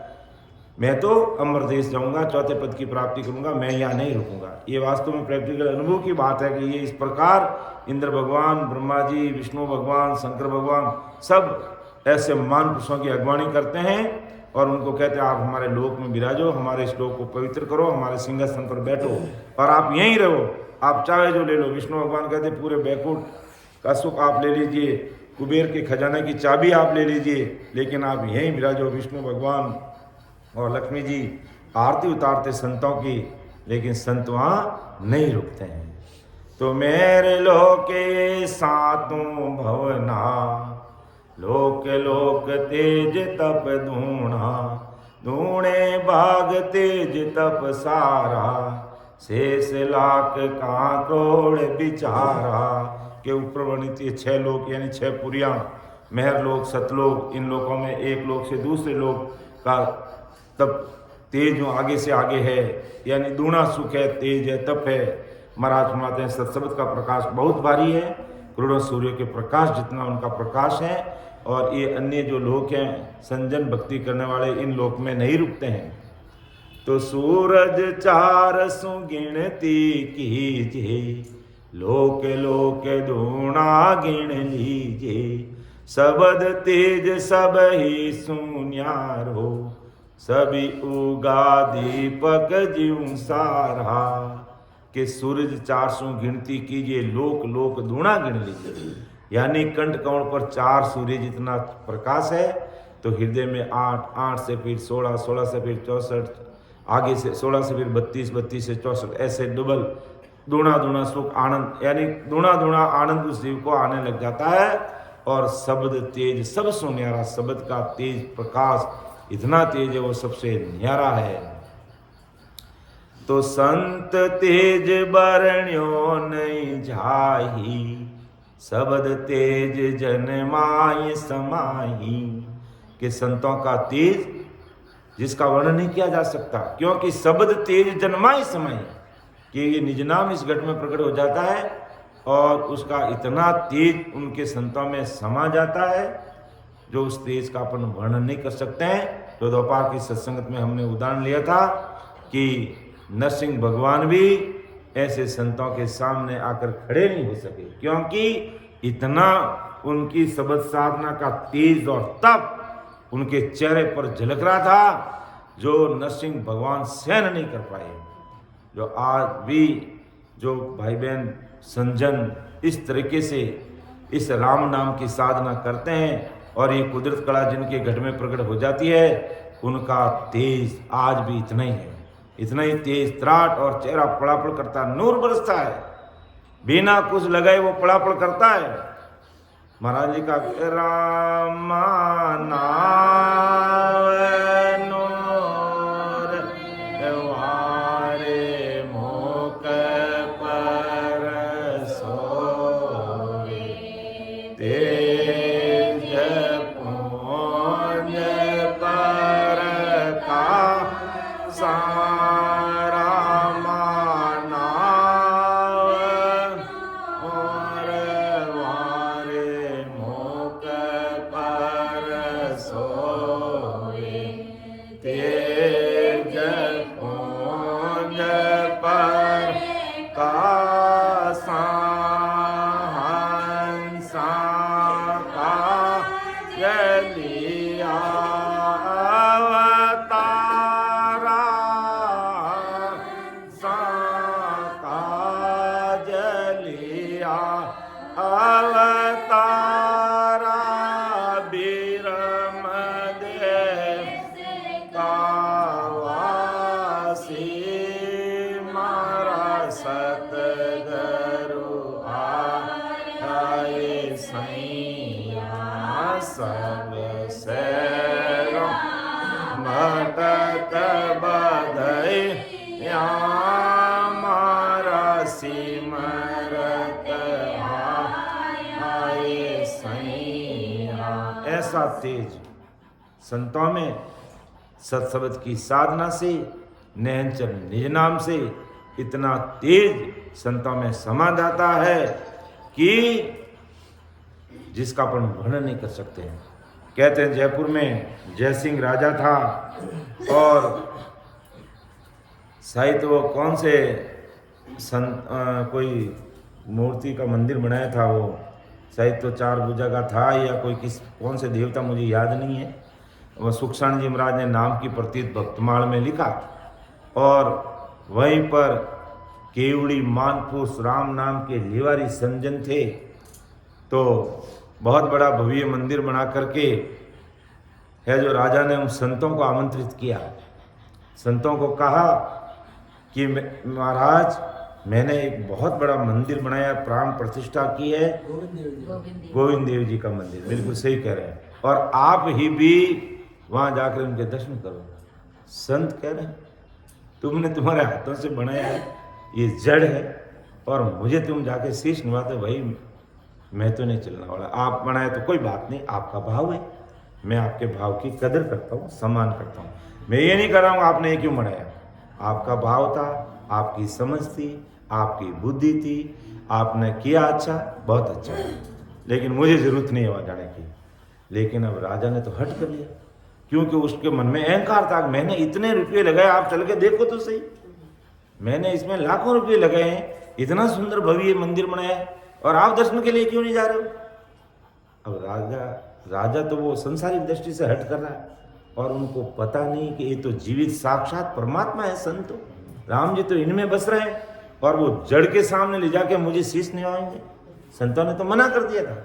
मैं तो अमर देश जाऊँगा, चौथे पद की प्राप्ति करूँगा, मैं यहाँ नहीं रुकूंगा। ये वास्तव में प्रैक्टिकल अनुभव की बात है कि ये इस प्रकार इंद्र भगवान, ब्रह्मा जी, विष्णु भगवान, शंकर भगवान सब ऐसे महान पुरुषों की अगवानी करते हैं और उनको कहते हैं आप हमारे लोक में विराजो, हमारे इस लोक को पवित्र करो, हमारे सिंहासन पर बैठो और आप यहीं रहो, आप चाहे जो ले लो। विष्णु भगवान कहते पूरे बैकुंठ का सुख आप ले लीजिए, कुबेर के खजाने की चाबी आप ले लीजिए, लेकिन आप यहीं विराजो। विष्णु भगवान और लक्ष्मी जी आरती उतारते संतों की, लेकिन संत वहाँ नहीं रुकते हैं। तो मेरे लोके सातों भवना, लोक लोक तेज तप धूणा, धूणे बाग तेज तप सारा, शेष लाख का करोड़ बिचारा। के ऊपर वर्णित ये 6 लोक यानी 6 पुरियां, मेहर लोक, सतलोक, इन लोकों में एक लोक से दूसरे लोक का तप तेज जो आगे से आगे है, यानी दूना सुख है, तेज है, तप है। महाराज फरमाते हैं सत्शब्द का प्रकाश बहुत भारी है, करोड़ों सूर्य के प्रकाश जितना उनका प्रकाश है। और ये अन्य जो लोक हैं संजन भक्ति करने वाले, इन लोक में नहीं रुकते हैं। तो सूरज 400 गिनती कीजिए, लोक लोक धूणा गिन लीजिए, सबद तेज सब ही सुन्यारो, सभी उगा दीपक जीव सारा। के सूरज 400 गिनती कीजिए, लोक लोक धूणा गिन लीजिए, यानी कंठ कमल पर 4 सूर्य जितना प्रकाश है, तो हृदय में 8, 8 से फिर 16, 16 से फिर 64, आगे से 16 से फिर 32, 32 से 64, ऐसे डबल दूना दूना सुख आनंद, यानी दूना दूना आनंद उस जीव को आने लग जाता है। और शब्द तेज सब सुन्यारा, शब्द का तेज प्रकाश इतना तेज है, वो सबसे न्यारा है। तो संत तेज बरण्यो नहीं जाही, शब्द तेज जन्माय समाही। कि संतों का तेज जिसका वर्णन नहीं किया जा सकता, क्योंकि शब्द तेज जन्माय समाई, कि ये निज नाम इस घट में प्रकट हो जाता है और उसका इतना तेज उनके संतों में समा जाता है, जो उस तेज का अपन वर्णन नहीं कर सकते हैं। तो दोपहर की सत्संगत में हमने उदाहरण लिया था कि नरसिंह भगवान भी ऐसे संतों के सामने आकर खड़े नहीं हो सके, क्योंकि इतना उनकी शब्द साधना का तेज और तप उनके चेहरे पर झलक रहा था, जो नरसिंह भगवान सहन नहीं कर पाए। जो आज भी जो भाई बहन संजन इस तरीके से इस राम नाम की साधना करते हैं और ये कुदरत कला जिनके घट में प्रकट हो जाती है, उनका तेज आज भी इतना ही है, इतना ही तेज त्राट और चेहरा पड़ापड़ करता, नूर बरसता है। बिना कुछ लगाए वो पड़ापड़ करता है। महाराज जी का रामा नाम वारे मोक पर सोवे तेज पुण्य पर का सारा मानाव और वारे मोक पर सोवे तेज पुण्य पर का हंसा का गलिया अवतारा का जलिया अवतारा बीरम देव कावासी मारा सतगुरु आए सैया सब सैरो भटक बधै या मारा सिमरत आए सैया। ऐसा तेज संतों में सत्शब्द की साधना से, नयनचर निज नाम से इतना तेज संतों में समा जाता है कि जिसका अपन वर्णन नहीं कर सकते हैं। कहते हैं जयपुर में जयसिंह राजा था और शायद वो कौन से कोई मूर्ति का मंदिर बनाया था, वो शायद तो 4 भुजा का था या कोई कौन से देवता मुझे याद नहीं है। वह सुखसाण जी महाराज ने नाम की प्रतीत भक्तमाल में लिखा और वहीं पर केवड़ी मानपुरुष राम नाम के लिवारी संजन थे। तो बहुत बड़ा भव्य मंदिर बना करके है जो राजा ने उन संतों को आमंत्रित किया। संतों को कहा कि महाराज मैंने एक बहुत बड़ा मंदिर बनाया, प्राण प्रतिष्ठा की है, गोविंद देव जी का मंदिर। बिल्कुल सही कह रहे हैं। और आप ही भी वहाँ जाकर उनके दर्शन करो। संत कह रहे हैं तुमने तुम्हारे हाथों से बनाया है, ये जड़ है और मुझे तुम जाके शीश निभाते, भाई मैं तो नहीं चलने वाला। आप बनाए तो कोई बात नहीं, आपका भाव है, मैं आपके भाव की कदर करता हूँ, सम्मान करता हूँ। मैं ये नहीं कर रहा हूँ आपने ये क्यों बनाया। आपका भाव था, आपकी समझ थी, आपकी बुद्धि थी, आपने किया अच्छा, बहुत अच्छा है, लेकिन मुझे ज़रूरत नहीं है वहाँ जाने की। लेकिन अब राजा ने तो हट कर लिया, क्योंकि उसके मन में अहंकार था। मैंने इतने रुपये लगाए, आप चल के देखो तो सही, मैंने इसमें लाखों रुपये लगाए हैं, इतना सुंदर भव्य मंदिर बनाया है, और आप दर्शन के लिए क्यों नहीं जा रहे हो। अब राजा तो वो संसारिक दृष्टि से हट कर रहा है और उनको पता नहीं कि ये तो जीवित साक्षात परमात्मा है। संत राम जी तो इनमें बस रहे हैं और वो जड़ के सामने ले जाके मुझे शीश निभाएंगे। संतों ने तो मना कर दिया था,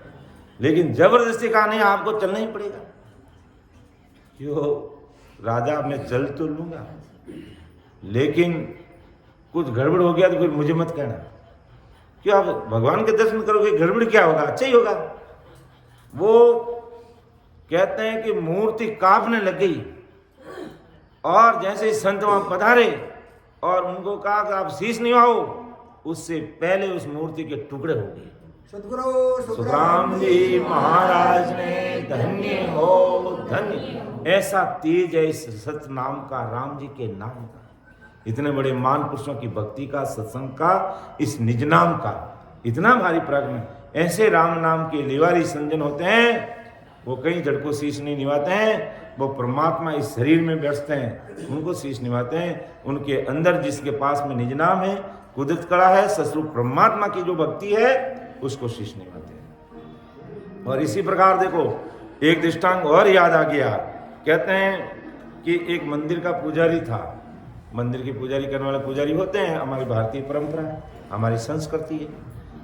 लेकिन जबरदस्ती कहा नहीं आपको चलना ही पड़ेगा। क्यों राजा, मैं चल तो लूंगा, लेकिन कुछ गड़बड़ हो गया तो फिर मुझे मत कहना। क्यों, आप भगवान के दर्शन करोगे, गड़बड़ क्या होगा, अच्छा ही होगा। वो कहते हैं कि मूर्ति कांपने लग गई और जैसे ही संत वहां पधारे और उनको कहा कि आप शीश निभाओ, उससे पहले उस मूर्ति के टुकड़े हो गए। सतगुरु सुखराम जी महाराज ने धन्य हो धन्य। ऐसा तेज है इस सत नाम का, राम जी के नाम का, इतने बड़े मान पुरुषों की भक्ति का, सत्संग का, इस निज नाम का इतना भारी प्रगम। ऐसे राम नाम के लिवारी संजन होते हैं, वो कहीं जड़ को शीश नहीं निभाते हैं, वो परमात्मा इस शरीर में बैठते हैं, उनको शीश निभाते हैं। उनके अंदर जिसके पास में निज नाम है, कुदरत कड़ा है, सस्वरूप परमात्मा की जो भक्ति है, उसको शीश निभाते हैं। और इसी प्रकार देखो एक दृष्टांत और याद आ गया। कहते हैं कि एक मंदिर का पुजारी था। मंदिर के पुजारी करने वाले पुजारी होते हैं, हमारी भारतीय परंपरा है, हमारी संस्कृति है,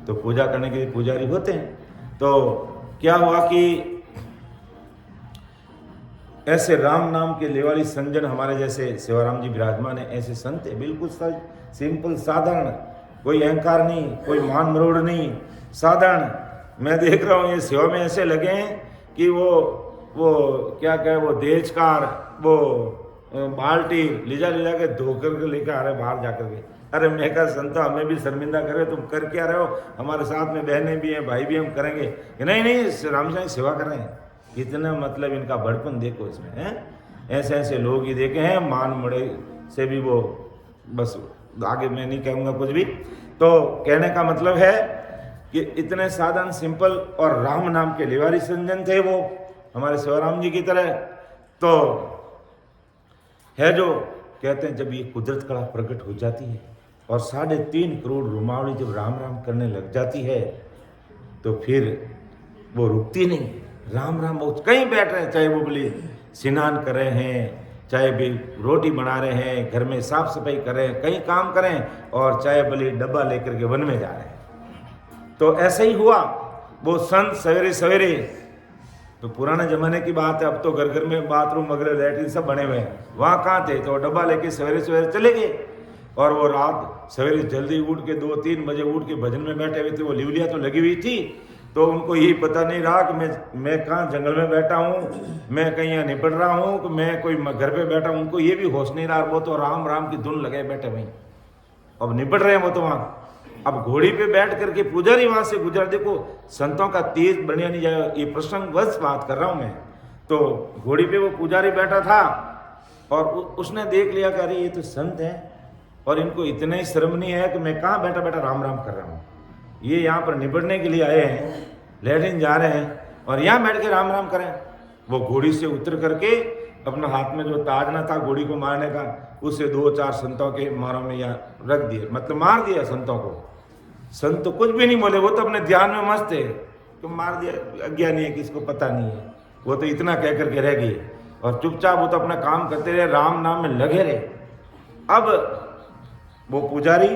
तो पूजा करने के लिए पुजारी होते हैं। तो क्या हुआ कि ऐसे राम नाम के लेवाली संजन हमारे जैसे सेवाराम जी विराजमान है, ऐसे संत है, बिल्कुल सिंपल साधारण कोई अहंकार नहीं, कोई मान मरोड़ नहीं, साधारण। मैं देख रहा हूँ ये सेवा में ऐसे लगे हैं कि वो क्या कहे, वो देशकार, वो बाल्टी ले जा के धो करके लेकर आ रहे बाहर जाकर के। अरे मैं कहा संतो हमें भी शर्मिंदा करे, तुम कर क्या रहे हो, हमारे साथ में बहनें भी हैं, भाई भी, हम करेंगे कि नहीं रामचंद्र सेवा कर रहे हैं। इतना मतलब इनका बड़पन देखो इसमें है। ऐसे ऐसे लोग ही देखे हैं, मान मड़े से भी वो, बस आगे मैं नहीं कहूँगा कुछ भी। तो कहने का मतलब है कि इतने साधारण सिंपल और राम नाम के लिवारी संजन थे वो, हमारे शिवराम जी की तरह। तो है जो कहते हैं जब ये कुदरत कला प्रकट हो जाती है और 3.5 करोड़ रुमावली जब राम राम करने लग जाती है तो फिर वो रुकती नहीं। राम राम वो कहीं बैठ रहे हैं, चाहे वो बोले स्नान कर रहे हैं, चाहे भी रोटी बना रहे हैं, घर में साफ सफाई कर रहे हैं, कहीं काम करें, और चाहे बोले डब्बा लेकर के वन में जा रहे हैं। तो ऐसे ही हुआ। वो संत सवेरे सवेरे, तो पुराने जमाने की बात है, अब तो घर घर में बाथरूम वगैरह लैट्रिन सब बने हुए हैं, वहाँ कहाँ थे। तो डब्बा लेके सवेरे सवेरे चले गए और वो रात सवेरे जल्दी उठ के 2-3 बजे उठ के भजन में बैठे हुए थे। वो लिवलिया तो लगी हुई थी, तो उनको यही पता नहीं रहा कि मैं कहाँ जंगल में बैठा हूँ, मैं कहीं यहाँ निपट रहा हूँ कि मैं कोई घर पे बैठा हूँ। उनको ये भी होश नहीं रहा। वो तो राम राम की धुन लगाए बैठे वहीं, अब निपट रहे हैं वो तो वहाँ। अब घोड़ी पे बैठ करके पुजारी वहाँ से गुजरा। देखो संतों का तेज बढ़िया नहीं जाए, ये प्रसंगवश बात कर रहा हूँ मैं। तो घोड़ी पे वो पुजारी बैठा था और उसने देख लिया कि अरे ये तो संत हैं और इनको इतना ही शर्म नहीं है कि मैं कहाँ बैठा बैठा राम राम कर रहा हूँ। ये यहाँ पर निपटने के लिए आए हैं, लैट्रिन जा रहे हैं और यहाँ बैठ के राम राम करें। वो घोड़ी से उतर करके अपना हाथ में जो ताजना था घोड़ी को मारने का, उसे 2-4 संतों के मारों में यहाँ रख दिए, मतलब मार दिया संतों को। संत तो कुछ भी नहीं बोले, वो तो अपने ध्यान में मस्त थे, तो मार दिया, अज्ञानी है, किसको पता नहीं है। वो तो इतना कह करके रह गए और चुपचाप वो तो अपना काम करते रहे, राम नाम में लगे रहे। अब वो पुजारी,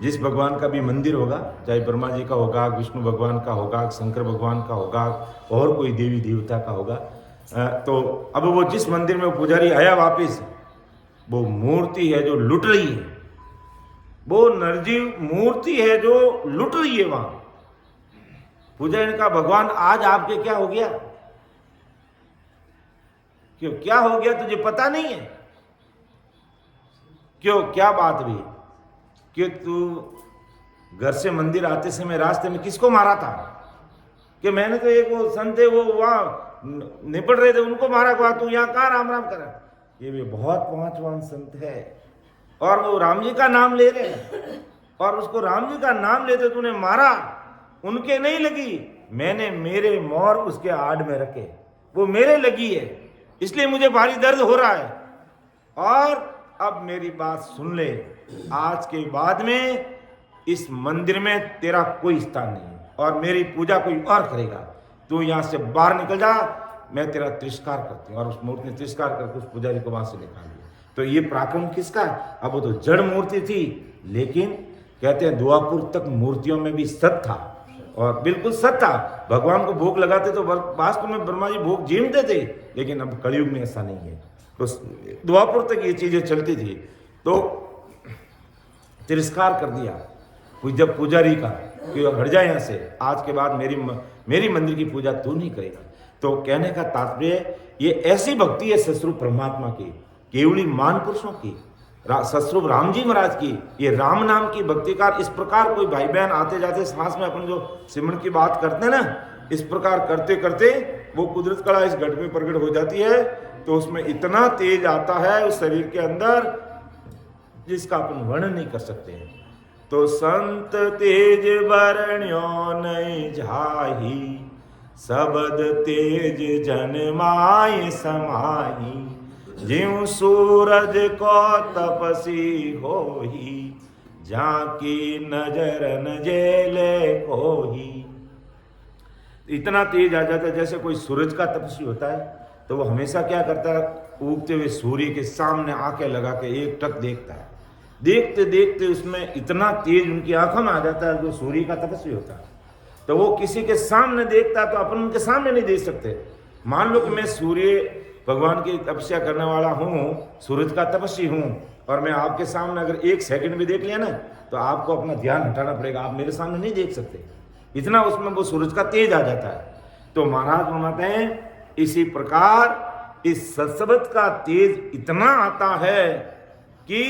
जिस भगवान का भी मंदिर होगा, चाहे ब्रह्मा जी का होगा, विष्णु भगवान का होगा, शंकर भगवान का होगा, और कोई देवी देवता का होगा, तो अब वो जिस मंदिर में वो पुजारी आया वापिस, वो मूर्ति है जो लुट रही है, वो निर्जीव मूर्ति है जो लुट रही है वहां। पुजारी ने कहा भगवान आज आपके क्या हो गया, क्यों क्या हो गया तुझे पता नहीं है, क्यों क्या बात हुई, कि तू घर से मंदिर आते समय रास्ते में किसको मारा था? कि मैंने तो एक वो संत है वो वहां निपट रहे थे उनको मारा हुआ, तू यहाँ कहाँ राम राम करा? ये भी बहुत पहुंचवान संत है और वो राम जी का नाम ले रहे हैं और उसको राम जी का नाम लेते तूने मारा, उनके नहीं लगी, मैंने मेरे मोर उसके आड़ में रखे, वो मेरे लगी है, इसलिए मुझे भारी दर्द हो रहा है। और अब मेरी बात सुन ले, आज के बाद में इस मंदिर में तेरा कोई स्थान नहीं है और मेरी पूजा कोई और करेगा, तू यहाँ से बाहर निकल जा, मैं तेरा तिरस्कार करती हूँ। और उस मूर्ति ने तिरस्कार करके उस पुजारी को वहां से निकाल दिया। तो ये पराक्रम किसका? अब वो तो जड़ मूर्ति थी, लेकिन कहते हैं द्वापुर तक मूर्तियों में भी सत था और बिल्कुल सत था। भगवान को भोग लगाते तो वास्तव में ब्रह्मा जी भोग जीवते थे, लेकिन अब कलयुग में ऐसा नहीं है। तो द्वापुर तक ये चीजें चलती थी, तो तिरस्कार कर दिया जब पुजारी का कि हट जाए यहाँ से, आज के बाद मेरी मंदिर की पूजा तू नहीं करेगा। तो कहने का तात्पर्य ये ऐसी भक्ति है सस्वरूप परमात्मा की, केवली मान पुरुषों की, सस्वरूप राम जी महाराज की, ये राम नाम की भक्ति का। इस प्रकार कोई भाई बहन आते जाते सांस में अपन जो सिमरन की बात करते हैं ना, इस प्रकार करते करते वो कुदरत कला इस घट में प्रकट हो जाती है। तो उसमें इतना तेज आता है उस शरीर के अंदर जिसका अपन वर्णन नहीं कर सकते हैं। तो संत तेज वर्ण्यो नहीं जाही, सबद तेज जन माय समाही, ज्यों सूरज को तपसी होही, जाकी नजर न जेले कोही। इतना तेज आ जाता है, जैसे कोई सूरज का तपस्वी होता है तो वो हमेशा क्या करता है, उगते हुए सूर्य के सामने आंखें लगा के एक टक देखता है, देखते देखते उसमें इतना तेज उनकी आंखों में आ जाता है, जो सूर्य का तपस्वी होता है। तो वो किसी के सामने देखता है तो अपन उनके सामने नहीं देख सकते। मान लो कि मैं सूर्य भगवान की तपस्या करने वाला हूँ, सूरज का तपस्वी हूँ, और मैं आपके सामने अगर 1 सेकंड भी देख लिया ना तो आपको अपना ध्यान हटाना पड़ेगा, आप मेरे सामने नहीं देख सकते, इतना उसमें वो सूरज का तेज आ जाता है। तो महाराज फरमाते हैं इसी प्रकार इस सत्संग का तेज इतना आता है कि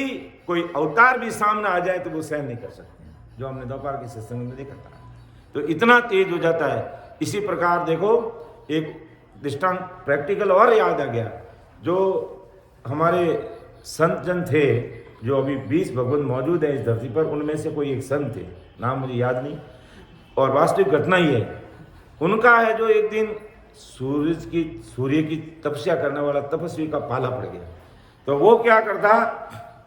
कोई अवतार भी सामने आ जाए तो वो सहन नहीं कर सकते, जो हमने दोपहर के सत्संग में देखा था। तो इतना तेज हो जाता है। इसी प्रकार देखो एक दृष्टांत प्रैक्टिकल और याद आ गया, जो हमारे संत जन थे जो अभी 20 भगवान मौजूद है इस धरती पर, उनमें से कोई एक संत थे, नाम मुझे याद नहीं, और वास्तविक घटना ही है उनका है, जो एक दिन सूर्य की तपस्या करने वाला तपस्वी का पाला पड़ गया। तो वो क्या करता,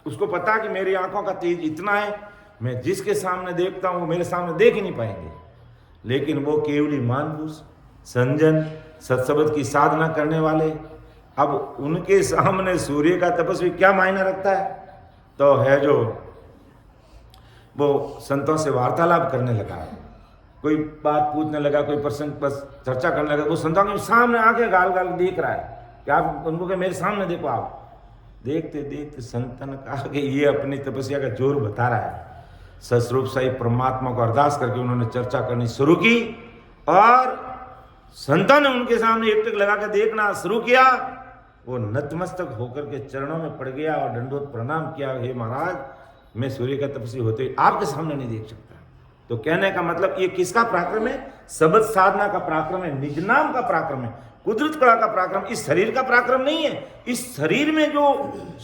उसको पता कि मेरी आंखों का तेज इतना है, मैं जिसके सामने देखता हूँ वो मेरे सामने देख ही नहीं पाएंगे, लेकिन वो केवली मानबूझ संजन सत्संग की साधना करने वाले, अब उनके सामने सूर्य का तपस्वी क्या मायने रखता है, तो है जो वो संतों से वार्तालाप करने लगा, कोई बात पूछने लगा, कोई प्रसंग पर चर्चा करने लगा, वो संतों के सामने आके गाल गाल देख रहा है कि आप उनको के मेरे सामने देखो। आप देखते देखते संतन कहा कि ये अपनी तपस्या का जोर बता रहा है। सस्वरूप साई परमात्मा को अरदास करके उन्होंने चर्चा करनी शुरू की, और संतों ने उनके सामने एक टक लगा कर देखना शुरू किया। वो नतमस्तक होकर के चरणों में पड़ गया और दंडोत प्रणाम किया, हे महाराज मैं सूर्य का तपस्वी होते आपके सामने नहीं देख सकता। तो कहने का मतलब ये किसका पराक्रम है, शब्द साधना का पराक्रम है, निज नाम का पराक्रम है, कुदरत कला का पराक्रम, इस शरीर का पराक्रम नहीं है। इस शरीर में जो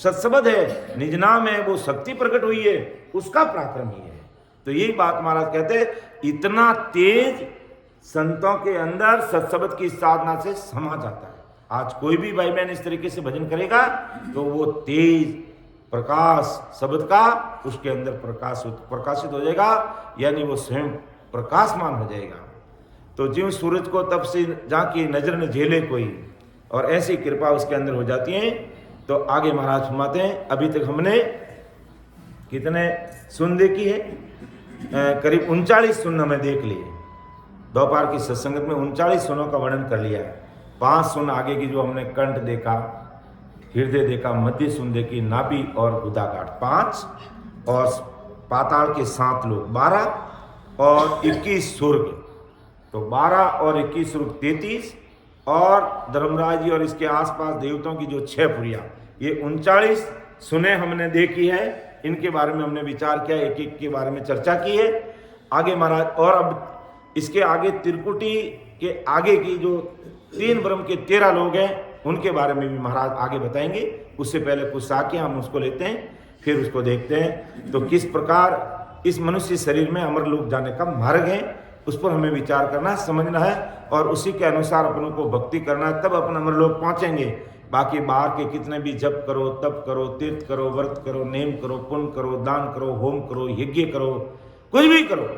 सत्शब्द है, निज नाम है, वो शक्ति प्रकट हुई है, उसका पराक्रम ही है। तो यही बात महाराज कहते हैं, इतना तेज संतों के अंदर सत्शब्द की साधना से समा जाता है। आज कोई भी भाई बहन इस तरीके से भजन करेगा तो वो तेज प्रकाश शब्द का उसके अंदर प्रकाशित हो जाएगा, यानी वो स्वयं प्रकाशमान हो जाएगा। तो ज्यों सूरज को तब से जाके नजर न झेले कोई, और ऐसी कृपा उसके अंदर हो जाती है। तो आगे महाराज फरमाते हैं, अभी तक हमने कितने सुन देखी है, करीब 39 सुन हमें देख लिए। दोपहर की सत्संगत में 39 सुनों का वर्णन कर लिया है। 5 सुन आगे की जो हमने कंठ देखा, हृदय देखा, मध्य सुन देखी, नाभि और गुदागाठ 5, और पाताल के 7 लोग 12, और 21 स्वर्ग, तो 12 और 21 स्वर्ग 33, और धर्मराज जी और इसके आसपास देवताओं की जो 6 पुरिया, ये 39 सुने हमने देखी है। इनके बारे में हमने विचार किया, एक एक के बारे में चर्चा की है आगे महाराज। और अब इसके आगे त्रिकुटी के आगे की जो 3 ब्रह्म के 13 लोग हैं, उनके बारे में भी महाराज आगे बताएंगे। उससे पहले कुछ साखियां हम उसको लेते हैं, फिर उसको देखते हैं। तो किस प्रकार इस मनुष्य शरीर में अमर लोक जाने का मार्ग है, उस पर हमें विचार करना, समझना है, और उसी के अनुसार अपनों को भक्ति करना है, तब अपन अमर लोक पहुंचेंगे। बाकी बाहर के कितने भी जप करो, तप करो, तीर्थ करो, व्रत करो, नेम करो, पुण्य करो, दान करो, होम करो, यज्ञ करो, कुछ भी करो,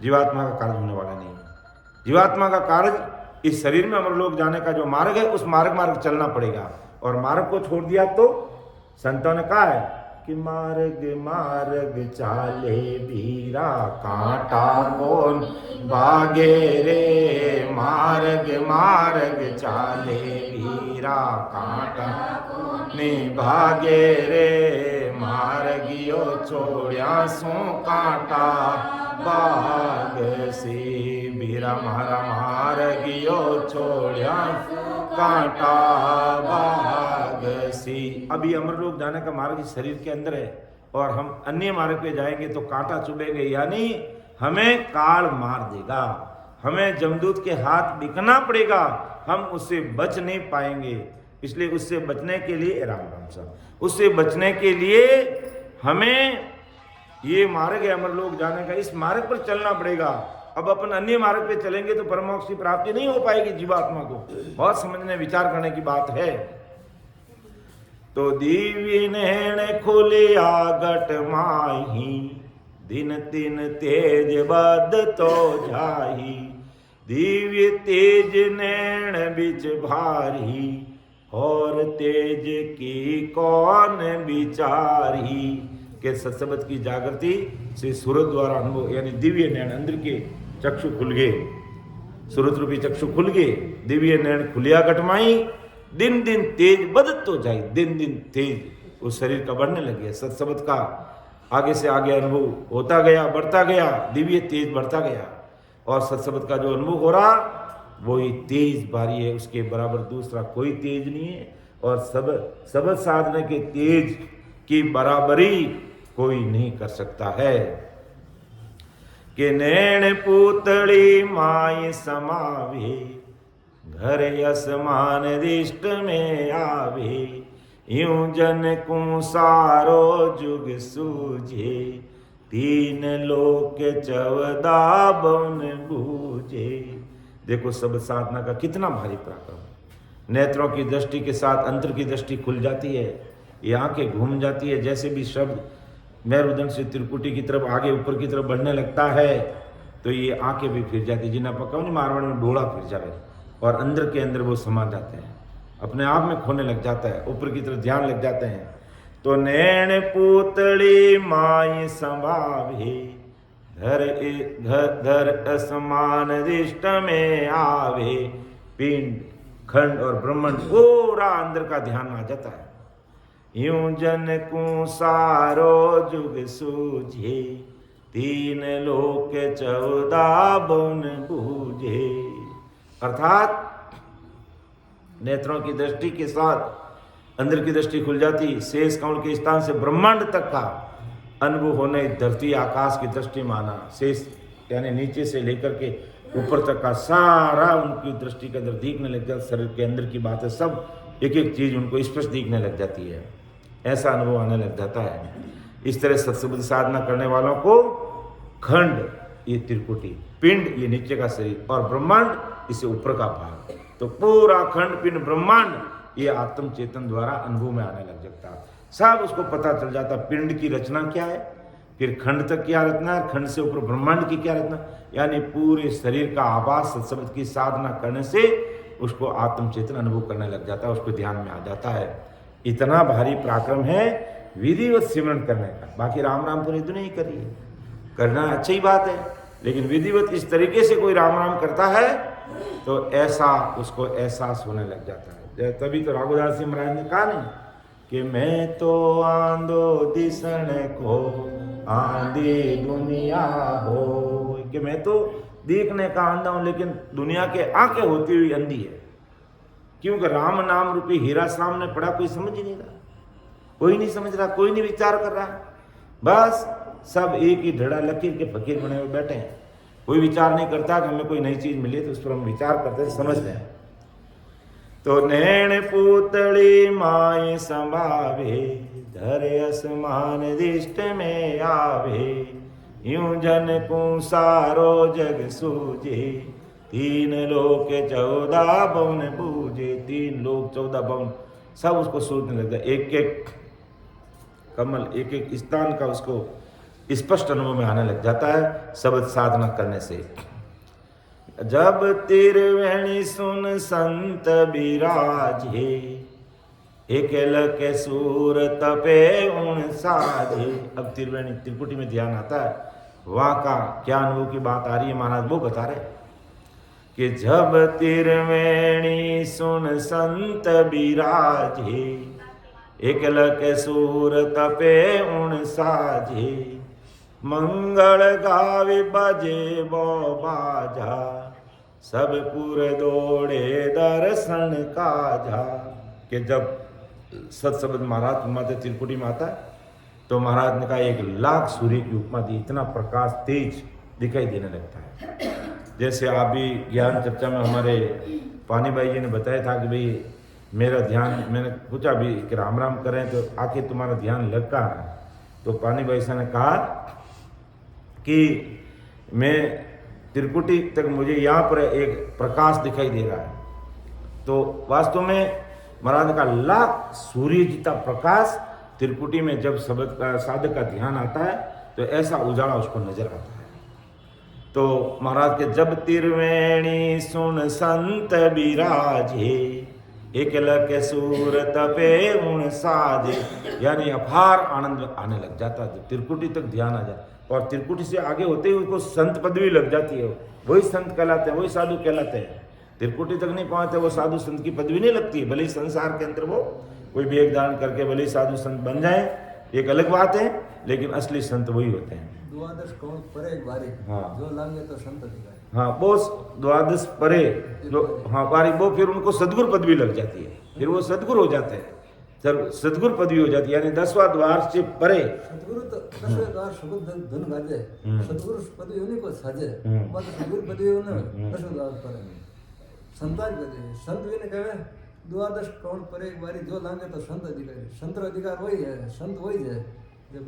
जीवात्मा का कार्य होने वाला नहीं है। जीवात्मा का कार्य इस शरीर में अमर लोक जाने का जो मार्ग है, उस मार्ग चलना पड़ेगा। और मार्ग को छोड़ दिया तो संतों ने कहा है कि मार्ग मार्ग चाले बीरा, कांटा कौन भागे रे, मार्ग मार्ग चाले बीरा, कांटा ने भागे रे, मार्गियो छोड़िया सो कांटा बाग से, बीरा मारा मार्गियो छोड़िया कांटा बाग सी। अभी अमर लोक जाने का मार्ग इस शरीर के अंदर है, और हम अन्य मार्ग पे जाएंगे तो कांटा चुभेंगे, यानी हमें काल मार देगा, हमें जमदूत के हाथ बिकना पड़ेगा, हम उससे बच नहीं पाएंगे। इसलिए उससे बचने के लिए राम राम साहब, उससे बचने के लिए हमें ये मार्ग है अमर लोक जाने का, इस मार्ग पर चलना पड़ेगा। अब अपन अन्य मार्ग पे चलेंगे तो परमोक्ष की प्राप्ति नहीं हो पाएगी जीवात्मा को। बहुत समझने विचार करने की बात है। तो दिव्य नैन खुलिया गट माही, दिन दिन तेज बद तो जाही, दिव्य तेज नैन बिच भारी, और तेज की कौन विचारी। के सत्सबद की जागृति से सूरत द्वारा अनुभव, यानी दिव्य नैन अंदर के चक्षु खुल गए, सूरत रूपी चक्षु खुल गए, दिव्य नैन खुलिया गटमाई, दिन दिन तेज बदत तो जाए, दिन दिन तेज उस शरीर का बढ़ने लग गया। सत्सबद का आगे से आगे अनुभव होता गया, बढ़ता गया, दिव्य तेज बढ़ता गया। और सत्सबद का जो अनुभव हो रहा वही तेज भारी है, उसके बराबर दूसरा कोई तेज नहीं है। और सबद साधना के तेज की बराबरी कोई नहीं कर सकता है। कि नैण पूतली माय समावे, घर असमान दिष्ट में आवे, यूं जन को सारो जुग सूझे, तीन लोक 14 भुवन बूझे। देखो सब साधना का कितना भारी पराक्रम। नेत्रों की दृष्टि के साथ अंतर की दृष्टि खुल जाती है, ये आंखें घूम जाती है। जैसे भी शब्द मेरुदंड से त्रिकुटी की तरफ आगे ऊपर की तरफ बढ़ने लगता है तो ये आंखें भी फिर जाती है। जिन्हें पकाओ नहीं मारवाड़ी में डोला फिर जाए और अंदर के अंदर वो समा जाते हैं, अपने आप में खोने लग जाता है, ऊपर की तरफ ध्यान लग जाते हैं। तो नैण पूतली माय समावे, धर असमान दिष्ट में आवे, पिंड खंड और ब्रह्मांड पूरा अंदर का ध्यान आ जाता है। यूं जन को सारो जुग सूझे, तीन लोक 14 भुवन बूझे। अर्थात नेत्रों की दृष्टि के साथ अंदर की दृष्टि खुल जाती, शेष कमल के स्थान से ब्रह्मांड तक का अनुभव होने, धरती आकाश की दृष्टि माना, शेष यानी नीचे से लेकर के ऊपर तक का सारा उनकी दृष्टि के अंदर दिखने लग जाता। शरीर के अंदर की बातें सब एक एक चीज उनको स्पष्ट दिखने लग जाती है, ऐसा अनुभव आने लग जाता है। इस तरह सत्सबुद्धि साधना करने वालों को खंड ये त्रिकुटी, पिंड ये नीचे का शरीर और ब्रह्मांड इसे ऊपर का भाग, तो पूरा खंड पिंड ब्रह्मांड ये आत्म चेतन द्वारा अनुभव में आने लग जाता है। सब उसको पता चल जाता पिंड की रचना क्या है, फिर खंड तक क्या रचना है, खंड से ऊपर ब्रह्मांड की क्या रचना, यानी पूरे शरीर का आभास सत्सबद की साधना करने से उसको आत्म चेतन अनुभव करने लग जाता है, उसको ध्यान में आ जाता है। इतना भारी पराक्रम है विधिवत सिमरन करने का। बाकी राम राम पूरी दुनिया ही करी है, करना अच्छी बात है, लेकिन विधिवत इस तरीके से कोई राम राम करता है तो ऐसा उसको एहसास होने लग जाता है। तभी तो रघुदास जी महाराज ने कहा नहीं कि मैं तो आंधो दिसण को आंधी दुनिया हो, कि मैं तो देखने का अंधा हूं लेकिन दुनिया के आंखें होती हुई अंधी है। क्योंकि राम नाम रूपी हीरा सामने पड़ा, कोई समझ ही नहीं रहा, कोई नहीं समझ रहा, कोई नहीं विचार कर रहा, बस सब एक ही ढड़ा लकीर के फकीर बने हुए बैठे हैं। कोई विचार नहीं करता कि हमें कोई नई चीज मिले तो उस पर हम विचार करते हैं, समझते हैं। तो नैण पूतली माय समावे, धरे असमान दिष्ट में आवे, यूं जन को सारो जग सूझे, तीन लोक 14 भुवन बूझे। 3 लोक 14 भुवन सब उसको सूझने लग गया, एक एक कमल एक एक स्थान का उसको स्पष्ट अनुभव में आने लग जाता है शब्द साधना करने से। जब तिरवेणी सुन संत बिराजे, एकल के सूर तपे उन साधे। अब तिरवेणी त्रिकुटी में ध्यान आता है, वहां का क्या अनुभव की बात आ रही है महाराज वो बता रहे कि जब तिरवेणी सुन संत बिराजे, एकल के सूर तपे उन साझे, मंगल गावे बजे बो बाजा, सब पुर दौड़े दर्शन काजा। कि जब सत्सबद महाराज माता त्रिकुटी में आता है तो महाराज ने कहा 1 लाख सूर्य की उपमा दी, इतना प्रकाश तेज दिखाई देने लगता है। जैसे आप भी ज्ञान चर्चा में हमारे पानी भाई जी ने बताया था कि भाई मेरा ध्यान, मैंने पूछा भी कि राम राम करें तो आखिर तुम्हारा ध्यान लग कहाँ है, तो पानी भाई साहब ने कहा कि मैं त्रिकुटी तक मुझे यहाँ पर एक प्रकाश दिखाई दे रहा है। तो वास्तव में महाराज का लाख सूर्य जितना प्रकाश त्रिकुटी में जब शब्द का साधक का ध्यान आता है तो ऐसा उजाला उसको नजर आता है। तो महाराज के जब तिरवेणी सुन संत बिराजे, एकल के सूर तपे उन साजे, यानी अपार आनंद आने लग जाता है जब त्रिकुटी तक ध्यान आ जाए। और त्रिकुटी से आगे होते ही उसको संत पदवी लग जाती है, वही संत कहलाते हैं, वही साधु कहलाते हैं। त्रिकुटी तक नहीं पहुंचते वो साधु संत की पदवी नहीं लगती है। भले ही संसार के अंदर वो कोई वेग धारण करके भले ही साधु संत बन जाए, एक अलग बात है, लेकिन असली संत वही होते हैं। द्वादश कौन परे बारी, हाँ। जो लांगे तो संत अधिकारी। हाँ, वो द्वादश परे जो, हाँ बारी, वो फिर उनको सदगुरु पदवी लग जाती है, फिर वो सदगुरु हो जाते हैं, जब सदगुरु पदवी हो जाती है, यानी 10वां द्वार से परे। सदगुरु तो 10वें द्वार सुगुण धन गाजे, सदगुरु पदवी उन्हीं को साजे, बस सदगुरु पदवी उन्हें 10वें द्वार पर संतान पदवी। संत भी ने कहे द्वादश कौन परे एक बारी, जो लांगे तो संत अधिकारी। संत अधिकार वही है, संत वही है। जब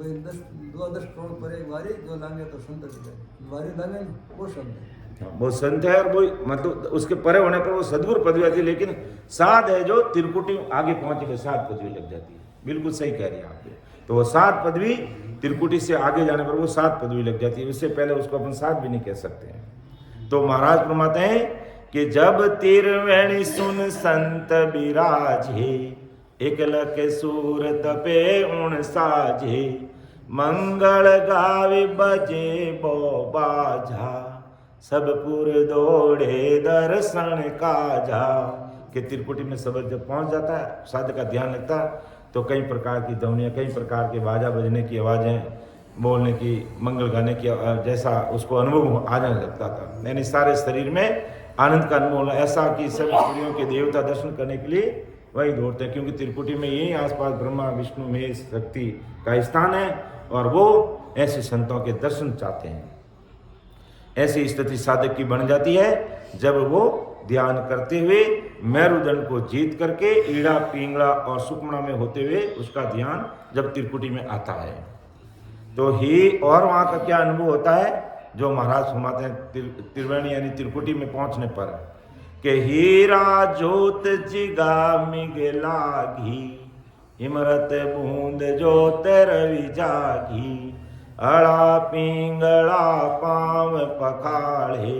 12 करोड़ परे एक बारी, जो लांगे तो संत अधिकारी। बारी लांगे वो संत है, वो संत है, और वो मतलब उसके परे होने पर वो सदगुरु पदवी आती है। लेकिन साध है जो त्रिकुटी आगे पहुंचे के साध पदवी लग जाती है। बिल्कुल सही कह रही है आप। तो वो साध पदवी त्रिकुटी से आगे जाने पर वो साध पदवी लग जाती है, उससे पहले उसको अपन साध भी नहीं कह सकते हैं। तो महाराज फरमाते हैं कि जब तिरवेणी सुन संत बिराजे, एकलक सूरत पे उण साजे, मंगल गावे बजे बो बाजा, सब पुर दौड़े दर्शन काजा। कि त्रिकुटी में शब्द जब पहुंच जाता है, साध का ध्यान लगता है, तो कई प्रकार की ध्वनियाँ, कई प्रकार के बाजा बजने की आवाज़ें, बोलने की, मंगल गाने की, जैसा उसको अनुभव आने लगता था। यानी सारे शरीर में आनंद का अनुभव, ऐसा कि सब स्त्रियों के देवता दर्शन करने के लिए वही दौड़ते हैं, क्योंकि त्रिकुटी में यही आसपास ब्रह्मा विष्णु महेश शक्ति का स्थान है, और वो ऐसे संतों के दर्शन चाहते हैं। ऐसी स्थिति साधक की बन जाती है जब वो ध्यान करते हुए मेरुदंड को जीत करके ईड़ा पिंगला और सुकमणा में होते हुए उसका ध्यान जब त्रिकुटी में आता है, तो ही और वहाँ का क्या अनुभव होता है जो महाराज फरमाते हैं त्रिवेणी यानी त्रिकुटी में पहुंचने पर, के हीरा जोत जिगा मिगला घी, इमरत बूंद जोत रवि जागी, अड़ा पिंगला पाव पखाड़े,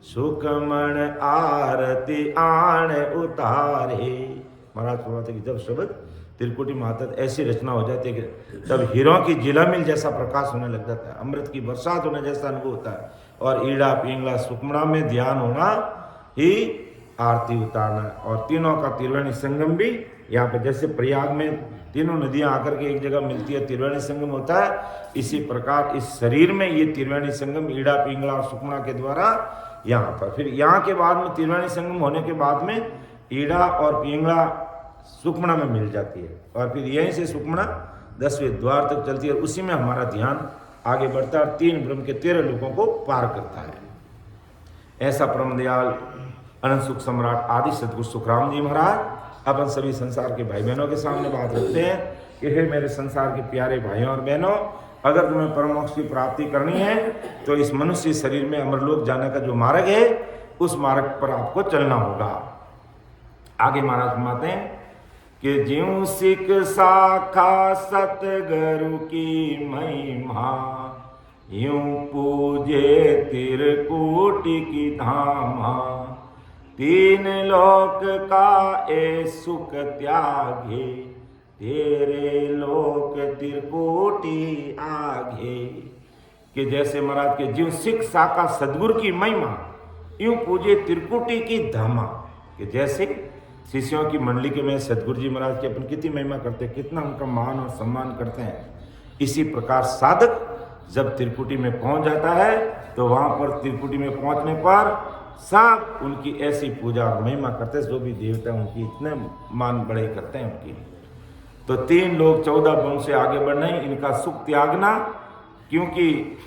सुखमण आरती आण उतारे। महाराज फरमाते कि जब शब्द त्रिकुटी में आता है ऐसी रचना हो जाती है कि तब हीरों की झिलमिल जैसा प्रकाश होने लग जाता है, अमृत की बरसात होने जैसा अनुभव होता है, और ईड़ा पिंगला सुकमणा में ध्यान होना ही आरती उतारना। और तीनों का त्रिवेणी संगम भी यहाँ पे, जैसे प्रयाग में तीनों नदियाँ आकर के एक जगह मिलती है, त्रिवेणी संगम होता है, इसी प्रकार इस शरीर में ये त्रिवेणी संगम ईड़ा पिंगला और सुकमणा के द्वारा यहाँ पर, फिर यहाँ के बाद में त्रिवेणी संगम होने के बाद में ईड़ा और पिंगला सुकमणा में मिल जाती है, और फिर यहीं से सुकमणा 10वें द्वार तक चलती है, उसी में हमारा ध्यान आगे बढ़ता है और 3 ब्रह्म के 13 लोगों को पार करता है। ऐसा परम दयाल अनंत सुख सम्राट आदि सदगुरु सुखराम जी महाराज अपन सभी संसार के भाई बहनों के सामने बात रखते हैं कि हे मेरे संसार के प्यारे भाइयों और बहनों, अगर तुम्हें परम मोक्ष की प्राप्ति करनी है तो इस मनुष्य शरीर में अमरलोक जाने का जो मार्ग है उस मार्ग पर आपको चलना होगा। आगे महाराज फरमाते हैं कि ज्यों सिख शाखा सतगुरु की महिमा, यूं पूजे त्रिकुटी की धामा, 3 लोक का ए सुख त्यागे, तेरे लोक त्रिकुटी आगे। कि जैसे महाराज के ज्यों सिख शाखा सदगुरु की महिमा, यूं पूजे त्रिकुटी की धामा। कि जैसे शिष्यों की मंडली के में सदगुरु जी महाराज की अपन कितनी महिमा करते हैं, कितना उनका मान और सम्मान करते हैं, इसी प्रकार साधक जब त्रिकुटी में पहुंच जाता है तो वहां पर त्रिकुटी में पहुंचने पर सब उनकी ऐसी पूजा और महिमा करते हैं, जो भी देवता उनकी इतने मान बड़े करते हैं उनकी। तो 3 लोग 14 भवन से आगे बढ़ना ही इनका सुख त्यागना, क्योंकि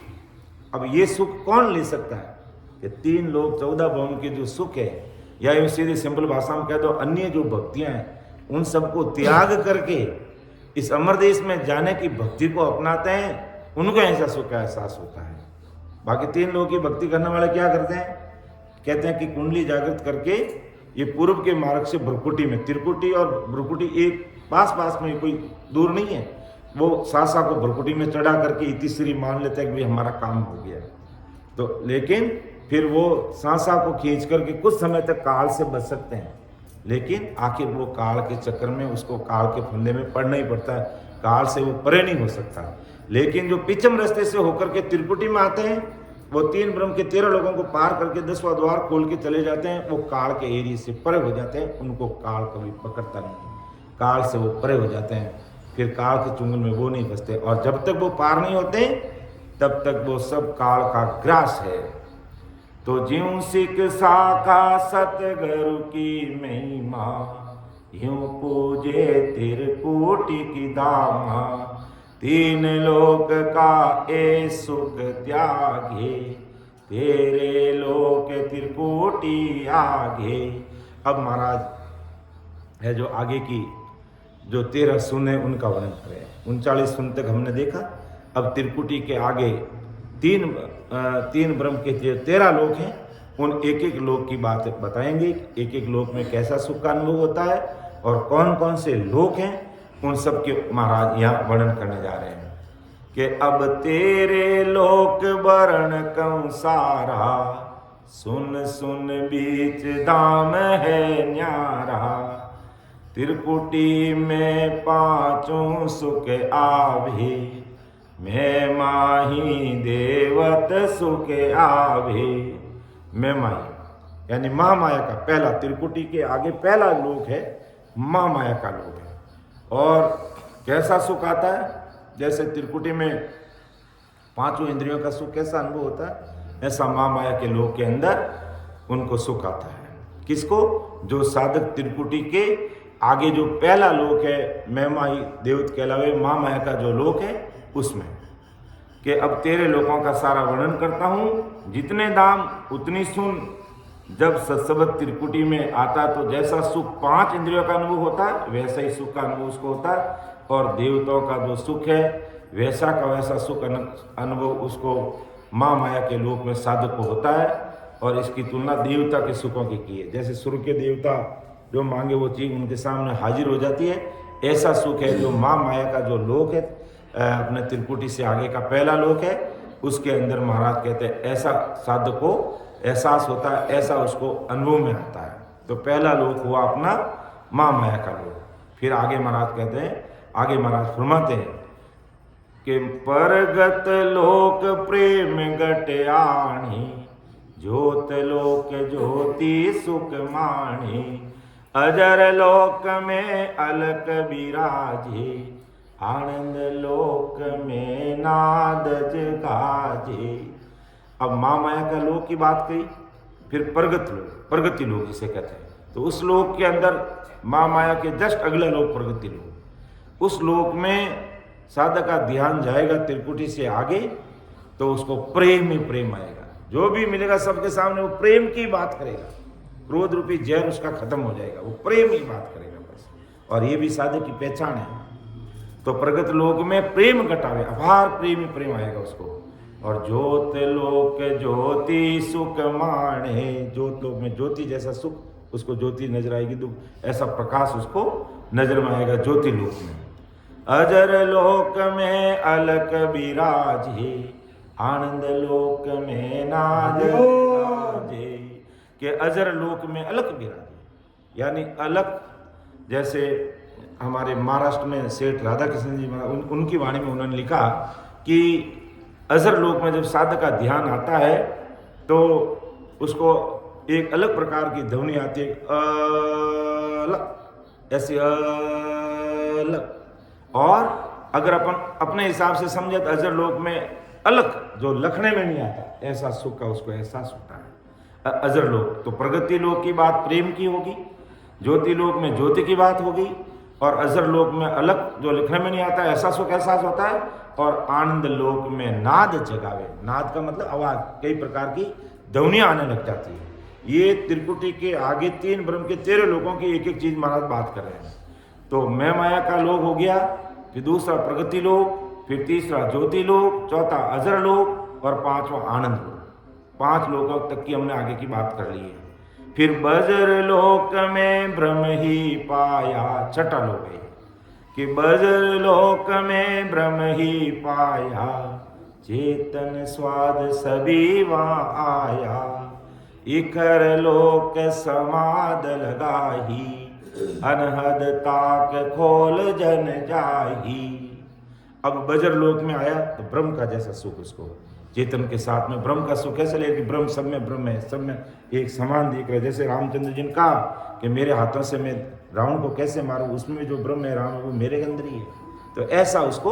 अब ये सुख कौन ले सकता है कि 3 लोग 14 भवन के जो सुख है, या यूँ सीधे सिंपल भाषा में कह दो अन्य जो भक्तियां हैं उन सबको त्याग करके इस अमर देश में जाने की भक्ति को अपनाते हैं, उनको ऐसा सुख का एहसास होता है। बाकी 3 लोगों की भक्ति करने वाले क्या करते हैं, कहते हैं कि कुंडली जागृत करके ये पूर्व के मार्ग से भ्रुकुटी में, त्रिकुटी और भ्रुकुटी एक पास में कोई दूर नहीं है, वो सासा को भ्रुकुटी में चढ़ा करके इतिश्री मान लेते हैं कि भाई हमारा काम हो गया। तो लेकिन फिर वो सांसा को खींच करके कुछ समय तक काल से बच सकते हैं, लेकिन आखिर वो काल के चक्कर में उसको काल के फंदे में पड़ना ही पड़ता है, काल से वो परे नहीं हो सकता। लेकिन जो पिछम रास्ते से होकर के त्रिकुटी में आते हैं वो 3 ब्रह्म के 13 लोगों को पार करके 10वां द्वार खोल के चले जाते हैं, वो काल के एरिया से परे हो जाते हैं, उनको काल कभी पकड़ता नहीं, काल से वो परे हो जाते हैं, फिर काल के चुंगल में वो नहीं फंसते। और जब तक वो पार नहीं होते तब तक वो सब काल का ग्रास है। तो ज्यों सिख साखा सतगुरु की महिमा, यूं पूजे त्रिकुटी की धामा, 3 लोक का ए सुख त्यागे, तेरे लोक त्रिकुटी आगे। अब महाराज है जो आगे की जो 13 सुन है उनका वर्णन करें। 39 सुन तक हमने देखा, अब त्रिकुटी के आगे 3 ब्रह्म के जो 13 लोक हैं उन एक एक लोक की बात बताएंगे, एक एक लोक में कैसा सुख का अनुभव होता है और कौन कौन से लोक हैं, उन सब के महाराज यहाँ वर्णन करने जा रहे हैं कि अब तेरे लोक वर्ण कौं सारा, सुन सुन बीच दाम है न्यारा, त्रिकुटी में 5 सुख आवे, मैं माही देवत सुख आवे। मैं माही यानी महामाया का पहला, त्रिकुटी के आगे पहला लोक है महामाया का लोक है। और कैसा सुख आता है, जैसे त्रिकुटी में 5 इंद्रियों का सुख कैसा अनुभव होता है, ऐसा महामाया के लोक के अंदर उनको सुख आता है। किसको? जो साधक त्रिकुटी के आगे जो पहला लोक है मैं माही देवत के अलावे महामाया का जो लोक है उसमें, कि अब तेरे लोकों का सारा वर्णन करता हूँ, जितने दाम उतनी सुन। जब सत्सबत त्रिकुटी में आता तो जैसा सुख 5 इंद्रियों का अनुभव होता है वैसा ही सुख का अनुभव उसको होता है, और देवताओं का जो सुख है वैसा का वैसा सुख अनुभव उसको माँ माया के लोक में साधक को होता है। और इसकी तुलना देवता के सुखों की है। जैसे सूर्य के देवता जो मांगे वो चीज उनके सामने हाजिर हो जाती है, ऐसा सुख है जो माँ माया का जो लोक है अपने त्रिकुटी से आगे का पहला लोक है, उसके अंदर महाराज कहते हैं ऐसा साधक को एहसास होता है, ऐसा उसको अनुभव में आता है। तो पहला लोक हुआ अपना माँ माया का लोक। फिर आगे महाराज कहते हैं, आगे महाराज फरमाते हैं कि परगत लोक प्रेम गटयाणी, ज्योत लोक ज्योति सुख माणी, अजर लोक में अलक विराजे, आनंद लोक में नाद जगाजे। अब माँ माया का लोक की बात कही, फिर प्रगत लोक, प्रगति लोक जिसे कहते हैं, तो उस लोक के अंदर माँ माया के जस्ट अगला लोक प्रगति लोक। उस लोक में साधक का ध्यान जाएगा त्रिकुटी से आगे तो उसको प्रेम ही प्रेम आएगा। जो भी मिलेगा सबके सामने वो प्रेम की बात करेगा, क्रोध रूपी जहर उसका खत्म हो जाएगा, वो प्रेम ही बात करेगा बस। और ये भी साधक की पहचान है। तो प्रगत लोक में प्रेम घटावे, अपार प्रेम ही प्रेम आएगा उसको। और ज्योत लोक ज्योति सुख माणे, ज्योत लोक में ज्योति जैसा सुख उसको ज्योति नजर आएगी, तो ऐसा प्रकाश उसको नजर में आएगा ज्योति लोक में। अजर लोक में अलक विराजे, आनंद लोक में नाद राजे। के अजर लोक में अलक विराजे, यानी अलक, जैसे हमारे महाराष्ट्र में सेठ राधा कृष्ण जी उनकी वाणी में उन्होंने लिखा कि अजर लोक में जब साधक का ध्यान आता है तो उसको एक अलग प्रकार की ध्वनि आती है, अलग, ऐसी अलग। और अगर अपन अपने हिसाब से समझे तो अजर लोक में अलग, जो लखने में नहीं आता, ऐसा सुख का उसको एहसास होता है अजर लोक। तो प्रगति लोक की बात प्रेम की होगी, ज्योति लोक में ज्योति की बात होगी, और अजर लोक में अलग, जो लिखने में नहीं आता, ऐसा सुख एहसास होता है। और आनंद लोक में नाद जगावे, नाद का मतलब आवाज, कई प्रकार की ध्वनियां आने लग जाती है। ये त्रिकुटी के आगे 3 ब्रह्म के 13 लोगों की एक एक चीज महाराज बात कर रहे हैं। तो मैं माया का लोक हो गया, फिर दूसरा प्रगति लोक, फिर तीसरा ज्योति लोक, चौथा अजर लोक और 5वां आनंद लोक। 5 लोकों तक की हमने आगे की बात कर ली है। फिर बजर लोक में ब्रह्म ही पाया, छठा लोक है कि बजर लोक में ब्रह्म ही पाया, चेतन स्वाद सभी वहाँ आया, इखर लोक समाद लगाही, अनहद ताक खोल जन जाही। अब बजर लोक में आया तो ब्रह्म का जैसा सुख उसको, चेतन के साथ में ब्रह्म का सुख कैसे ले कि ब्रह्म सब में ब्रह्म है, सब में एक समान दिख रहा है। जैसे रामचंद्र जी ने कहा कि मेरे हाथों से मैं रावण को कैसे मारूं, उसमें जो ब्रह्म है रावण वो मेरे के अंदर ही है। तो ऐसा उसको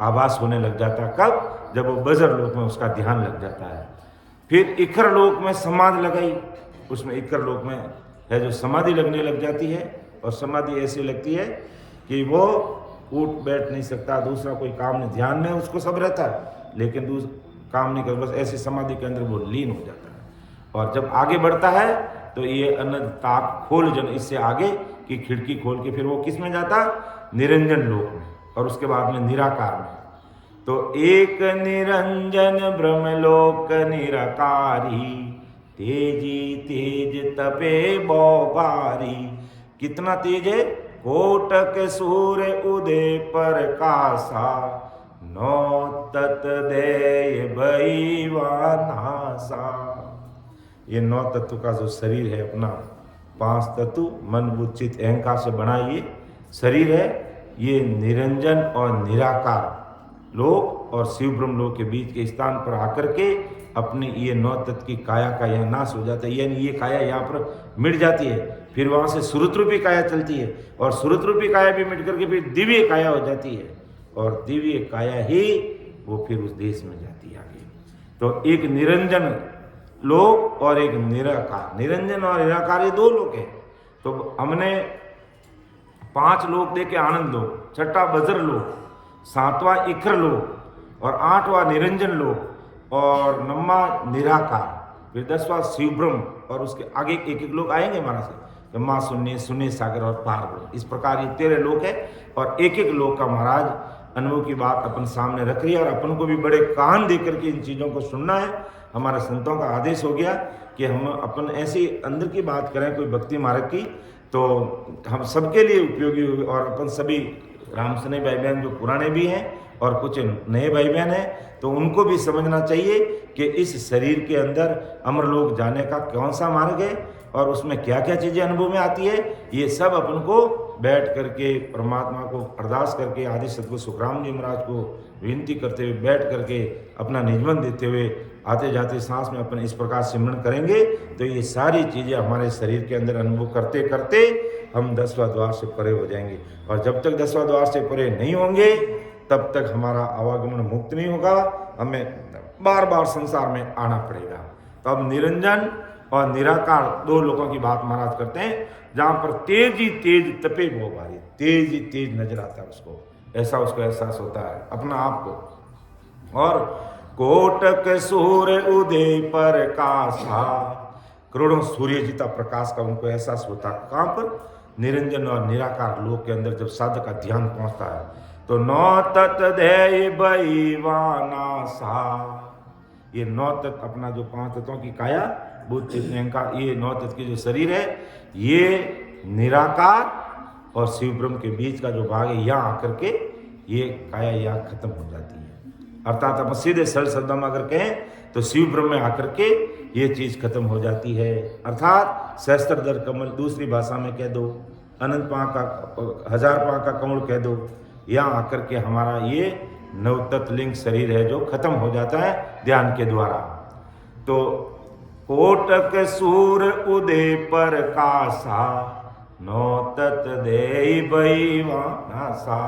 आभास होने लग जाता है। कब? जब वो बजर लोक में उसका ध्यान लग जाता है। फिर इखर लोक में समाधि लगाई, उसमें इखर लोक में है जो समाधि लगने लग जाती है, और समाधि ऐसी लगती है कि वो उठ बैठ नहीं सकता, दूसरा कोई काम नहीं, ध्यान में उसको सब रहता है लेकिन काम नहीं कर, बस ऐसी समाधि के अंदर वो लीन हो जाता है। और जब आगे बढ़ता है तो ये अनंत ताक खोल जन, इससे आगे की खिड़की खोल के फिर वो किस में जाता? निरंजन लोक में, और उसके बाद में निराकार में। तो एक निरंजन ब्रह्मलोक निराकारी, तेजी तेज तपे बौबारी। कितना तेज है? कोटक सूर्य उदय पर कासा, नौ तत् देय भैवा नासा। ये 9 तत्व का जो शरीर है अपना, 5 तत्व मन बुद्धि चित्त अहंकार से बना ये शरीर है, ये निरंजन और निराकार लोक और शिव ब्रह्म लोक के बीच के स्थान पर आकर के अपने ये 9 तत्व की काया का यह नाश हो जाता है, यानी ये काया यहाँ पर मिट जाती है। फिर वहाँ से सुरत रूपी काया चलती है, और सुरत रूपी काया भी मिट करके फिर दिव्य काया हो जाती है, और दिव्य काया ही वो फिर उस देश में जाती है आगे। तो एक निरंजन लोक और एक निराकार, निरंजन और निराकार ये 2 लोक है। तो हमने 5 लोक देखे, आनंद लोक, 6वां बजर लोक, 7वां इखर लोक, और 8वां निरंजन लोक, और 9वां निराकार, फिर 10वां शिव ब्रह्म, और उसके आगे एक एक लोग आएंगे महाराज से, तो माँ शून्य, शून्य सागर और पार ब्रह्म। इस प्रकार ये 13 लोक है, और एक एक लोक का महाराज अनुभव की बात अपन सामने रख रही है, और अपन को भी बड़े कान दे करके इन चीज़ों को सुनना है। हमारे संतों का आदेश हो गया कि हम अपन ऐसी अंदर की बात करें कोई भक्ति मार्ग की, तो हम सबके लिए उपयोगी होगी। और अपन सभी रामसने भाई बहन जो पुराने भी हैं और कुछ नए भाई बहन हैं, तो उनको भी समझना चाहिए कि इस शरीर के अंदर अमरलोक जाने का कौन सा मार्ग है, और उसमें क्या क्या चीज़ें अनुभव में आती है। ये सब अपन को बैठ करके परमात्मा को अरदास करके आदि सतगुरु सुखराम जी महाराज को विनती करते हुए बैठ करके अपना निजमन देते हुए आते जाते सांस में अपन इस प्रकार सिमरन करेंगे, तो ये सारी चीज़ें हमारे शरीर के अंदर अनुभव करते करते हम 10वां द्वार से परे हो जाएंगे। और जब तक 10वां द्वार से परे नहीं होंगे तब तक हमारा आवागमन मुक्त नहीं होगा, हमें बार बार संसार में आना पड़ेगा। तो अब निरंजन और निराकार 2 लोगों की बात महाराज करते हैं, जहाँ पर तेज ही तेज तपे वो भारी, तेज ही तेज नजर आता है उसको, ऐसा उसको एहसास होता है अपना आप को। और कोटक सूर्य उदय पर कासा, करोड़ों सूर्य जीता प्रकाश का उनको एहसास होता है। कहाँ पर? निरंजन और निराकार लोक के अंदर जब साधक का ध्यान पहुंचता है तो 9 तत् देय भैवा सा। ये 9 तत्व अपना जो 5 तत्वों की काया बुद्ध चित्त अहंकार, ये 9 तत्व की जो शरीर है, ये निराकार और शिव ब्रह्म के बीच का जो भाग है, यहाँ आकर के ये काया यहाँ खत्म हो जाती है। अर्थात हम सीधे सरल शब्दों में अगर कहें तो शिव ब्रह्म में आकर के ये चीज खत्म हो जाती है। अर्थात सहस्त्रधर कमल, दूसरी भाषा में कह दो अनंत पाँव का 1000 पाँव का कमल कह दो, यहाँ आकर के हमारा ये 9 तत्व लिंग शरीर है जो खत्म हो जाता है ध्यान के द्वारा। तो कोटक सूर्य उदय पर कासा, 9 तत्व देय भैवा नासा।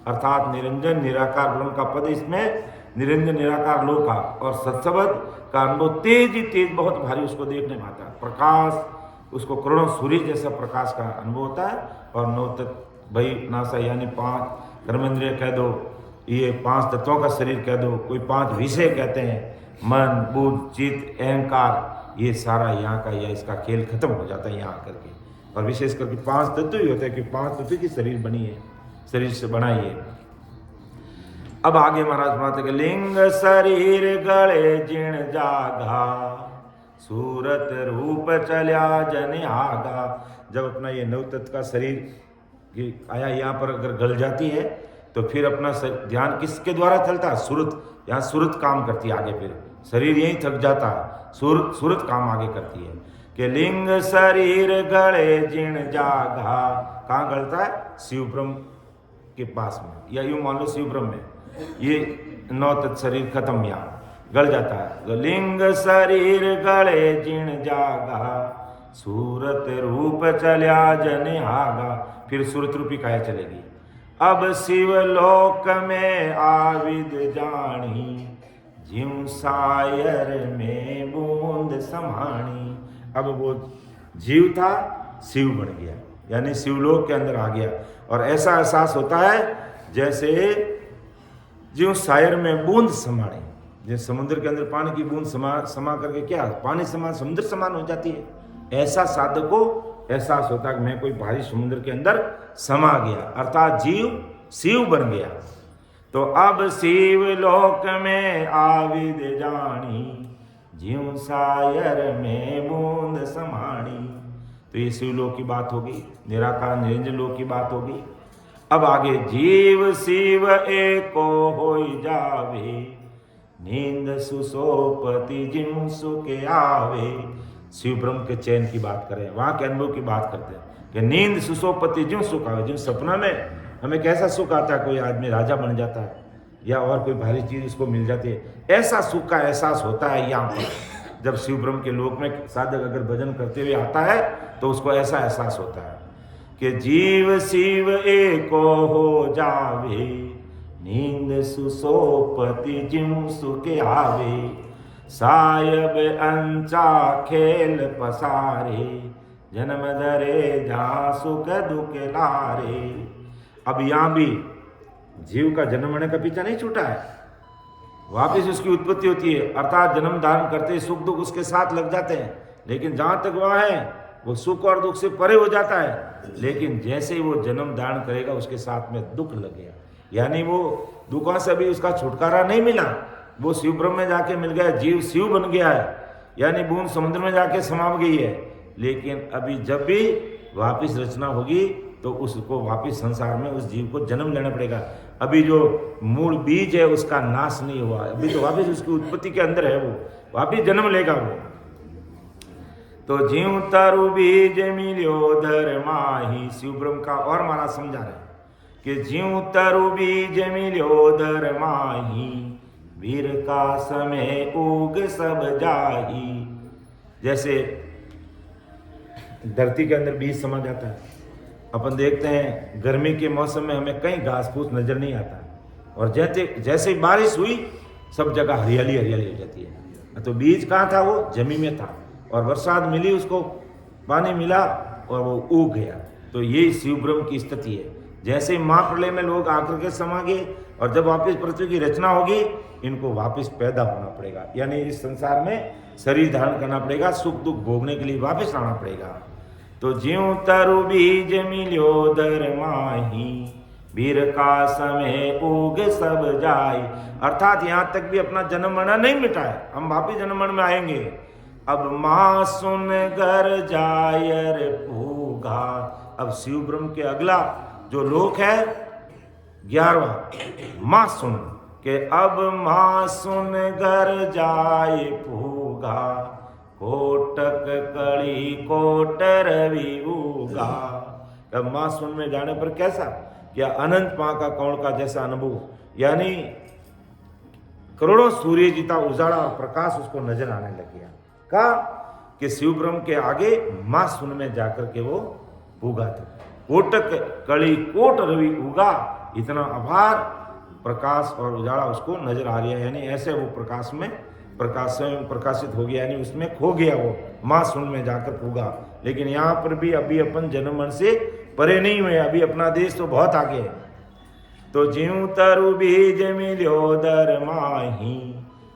अर्थात निरंजन निराकार ब्रह्म का पद इसमें निरंजन निराकार लोक का, और सत्सबद का अनुभव तेज ही तेज बहुत भारी उसको देखने में आता है। प्रकाश उसको करोड़ों सूर्य जैसा प्रकाश का अनुभव होता है। और 9 तत्व भई नासा यानी 5 कर्मेंद्रिय कह दो, ये 5 तत्वों का शरीर कह दो, कोई 5 विषय कहते हैं, मन बुद्ध चित्त अहंकार, ये सारा यहाँ का या इसका खेल खत्म हो जाता है यहाँ आकर के। और विशेष करके 5 तत्व ही होते हैं कि 5 तत्व की शरीर बनी है, शरीर से बनाइए। अब आगे महाराज माता के लिंग शरीर गले जिण जागा, सूरत रूप चल्या जन आगा। जब अपना ये 9 तत्व का शरीर की आया यहाँ पर अगर गल जाती है तो फिर अपना ध्यान किसके द्वारा चलता है? सूरत। यहाँ सूरत काम करती है आगे, फिर शरीर यहीं थक जाता है, सूरत काम आगे करती है कि लिंग शरीर गले जिण जागा। कहाँ गलता है? शिव ब्रह्म के पास में, या यूं मान लो शिव ब्रह्म में ये 9 तत्व शरीर खत्म यहाँ। गल जाता है। तो लिंग शरीर गले जिण जागा, सूरत रूप चल्या जन आगा। फिर सूरत रूपी काया चलेगी। अब शिवलोक में आविद जानी, ज्यों सायर में बूंद समाणी। अब वो जीव था शिव बन गया, यानी शिवलोक के अंदर आ गया। और ऐसा एहसास होता है जैसे ज्यों सायर में बूंद समाणी। जैसे समुद्र के अंदर पानी की बूंद समा करके क्या पानी समान समुद्र समान हो जाती है, ऐसा साधक को एहसास होता है कि मैं कोई भारी समुद्र के अंदर समा गया, अर्थात जीव शिव बन गया। तो अब शिव लोक में आविद जानी, ज्यों सायर में बूंद समाणी। तो ये शिवलोक की बात होगी, निराकार निरंजन लोक की बात होगी। अब आगे जीव शिव एको होई जावे, नींद सुसोपति ज्यों सुख आवे। शिव ब्रह्म के चैन की बात करें, वहां के अनुभव की बात करते हैं कि नींद सुसोपति ज्यों सुख आवे। ज्यों सपना में हमें कैसा सुख आता है, कोई आदमी राजा बन जाता है या और कोई भारी चीज उसको मिल जाती है, ऐसा सुख का एहसास होता है यहाँ पर। जब शिव ब्रह्म के लोक में साधक अगर भजन करते हुए आता है तो उसको ऐसा एहसास होता है कि जीव शिव एको हो जावे, नींद सुसोपति ज्यों सुख आवे। सायब अंचा खेल पसारे, जन्म धरे जहाँ सुख दुख लारे। अब यहाँ भी जीव का जन्म होने का पीछा नहीं छूटा है, वापिस उसकी उत्पत्ति होती है, अर्थात जन्म धारण करते ही सुख दुख उसके साथ लग जाते हैं। लेकिन जहाँ तक वह है वो सुख और दुख से परे हो जाता है। लेकिन जैसे ही वो जन्म धारण करेगा उसके साथ में दुख लग गया, यानी वो दुखों से भी उसका छुटकारा नहीं मिला। वो शिव ब्रह्म में जाके मिल गया, जीव शिव बन गया है, यानी बूंद समुद्र में जाके समा गई है। लेकिन अभी जब भी वापिस रचना होगी तो उसको वापिस संसार में उस जीव को जन्म लेना पड़ेगा। अभी जो मूल बीज है उसका नाश नहीं हुआ, अभी तो वापिस उसकी उत्पत्ति के अंदर है, वो वापिस जन्म लेगा वो। तो ज्यों तरु बीज मिल्यो धर माही, शिव ब्रह्म का और महाराज समझा रहे कि ज्यों तरु बीज मिल्यो धर माही, वीर का समय उग सब जाही। जैसे धरती के अंदर बीज समा जाता है, अपन देखते हैं गर्मी के मौसम में हमें कहीं घास फूस नजर नहीं आता, और जैसे बारिश हुई सब जगह हरियाली हरियाली हो जाती है। तो बीज कहाँ था, वो जमीन में था, और बरसात मिली, उसको पानी मिला और वो उग गया। तो ये शिव ब्रह्म की स्थिति है। जैसे महाप्रलय में लोग आकर के समा गए, और जब वापस पृथ्वी की रचना होगी इनको वापस पैदा होना पड़ेगा, यानी इस संसार में शरीर धारण करना पड़ेगा, सुख दुख भोगने के लिए वापस आना पड़ेगा। तो ज्यों तरु बीज मिल्यो धर माही, वीर का समय उग सब जाई। अर्थात यहाँ तक भी अपना जन्म मरण नहीं मिटा है, हम वापिस जन्म मरण में आएंगे। अब माँ सुन घर जायर भूगा। अब शिव ब्रह्म के अगला जो लोक है 11वां, माँ सुन के अब माँ सुन घर जाए भूगा, कोटक कड़ी कोट रवि उगा। अब माँ सुन में जाने पर कैसा, क्या अनंत माँ का कौन का जैसा अनुभव, यानी करोड़ों सूर्य जीता उजाला और प्रकाश उसको नजर आने लग गया। कहा कि शिव ब्रह्म के आगे माँ सुन में जाकर के वो उगा था। कोटक कड़ी कोट रवि उगा, इतना अभार प्रकाश और उजाला उसको नजर आ गया, यानी ऐसे वो प्रकाश में प्रकाशित हो गया, यानी उसमें खो गया, वो माँ सुन में जाकर उगा। लेकिन यहाँ पर भी अभी अपन जन्म मरण से परे नहीं हुए, अभी अपना देश तो बहुत आगे है। तो ज्यों तरु बीज मिल्यो धर माही,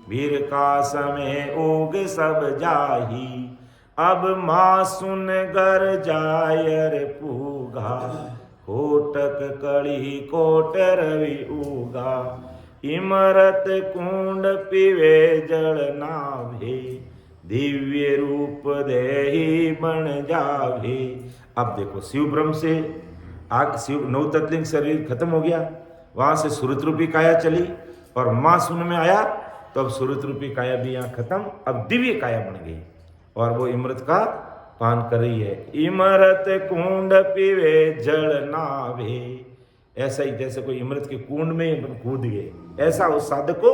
वीर का समय उग सब जाही। अब माँ सुन घर जायर पूगा, कोटक कड़ी कोट रवि उगा। इमरत कुंड पीवे जल नाभे, दिव्य रूप देहि बन जावे। अब देखो शिव ब्रह्म से आग शिव नौ तत्लिंग शरीर खत्म हो गया, वहां से सुरत रूपी काया चली और माँ सुन में आया, तो अब सुरत रूपी काया भी यहाँ खत्म, अब दिव्य काया बन गई और वो इमृत का पान कर रही है। इमरत कुंड पीवे जल नावे, ऐसा ही जैसे कोई अमृत के कुंड में कूद गए, ऐसा उस साधक को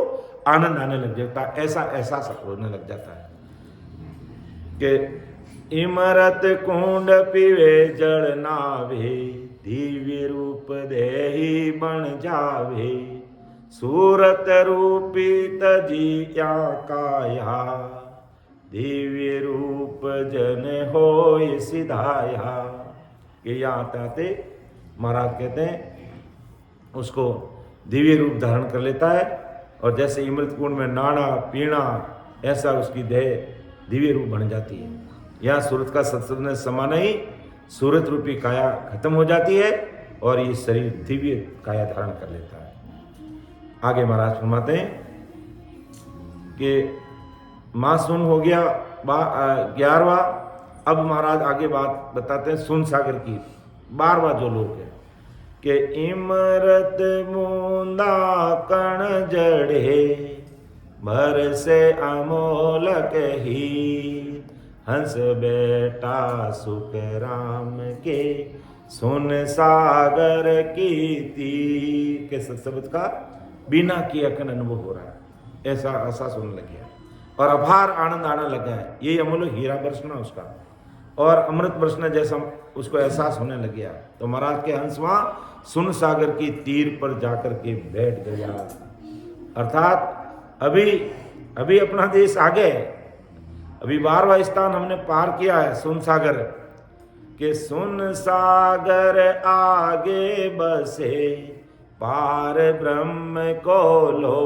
आनंद आने लग जाता है, ऐसा एहसास होने लग जाता है कि इमरत कुंड पीवे जल नावे, दिव्य रूप देही बन जावे, सूरत रूपी तजिया काया, दिव्य रूप जन होय सिधाया। कि यहाँ आते महाराज कहते हैं उसको दिव्य रूप धारण कर लेता है, और जैसे अमृत कुंड में नाना पीना ऐसा उसकी देह दिव्य रूप बन जाती है। यहाँ सूरत का सत्संग समान ही सूरत रूपी काया खत्म हो जाती है और ये शरीर दिव्य काया धारण कर लेता है। आगे महाराज फरमाते हैं कि मासून हो गया 11वां। अब महाराज आगे बात बताते हैं सुन सागर की 12वां जो लोग है कि इमरत बूंदा कण जड़े, भर से अमोलक ही, हंस बेटा सुख राम के, सुन सागर की तीर। के शब्द का बिना किए अकन अनुभव हो रहा है, ऐसा एहसास होने लग गया और अपार आनंद आने लगा है। यही अमूल्य हीरा बरसना उसका और अमृत बरसना जैसा उसको एहसास होने लग गया। तो महाराज के हंस वहां सुन सागर की तीर पर जाकर के बैठ गया। अर्थात अभी अपना देश आगे है, अभी 12वां स्थान हमने पार किया है सुन सागर के। सुन सागर आगे बसे, पार ब्रह्म को लो,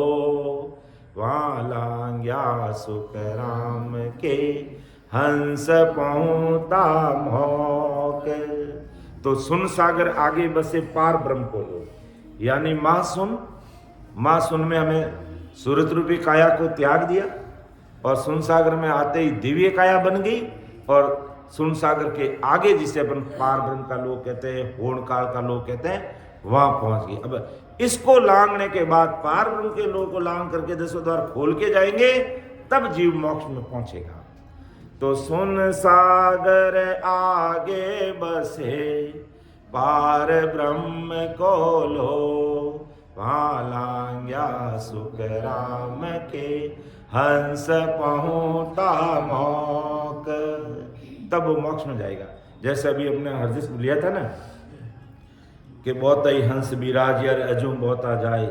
वहाँ लांग्या सुख राम के, हंस पहुँता मोक। तो सुन सागर आगे बसे, पार ब्रह्म को लो, यानी माँ सुन में हमें सूरत रूपी काया को त्याग दिया और सुन सागर में आते ही दिव्य काया बन गई, और सुन सागर के आगे जिसे अपन पार ब्रह्म का लोक कहते हैं, होण काल का लोक कहते हैं, वहां पहुंच गई। अब इसको लांघने के बाद पार ब्रह्म के लोक को लांघ करके 10 द्वार खोल के जाएंगे, तब जीव मोक्ष में पहुंचेगा। तो सुन सागर आगे बसे, पार ब्रह्म को लो, वहाँ लांग्या सुख राम के, हंस पहुँचा मोक। तब वो मोक्ष में जाएगा। जैसे अभी अपने हरदिस लिया था ना कि बहुत ही हंस बिराज यार अजुम बहुत आ जाए,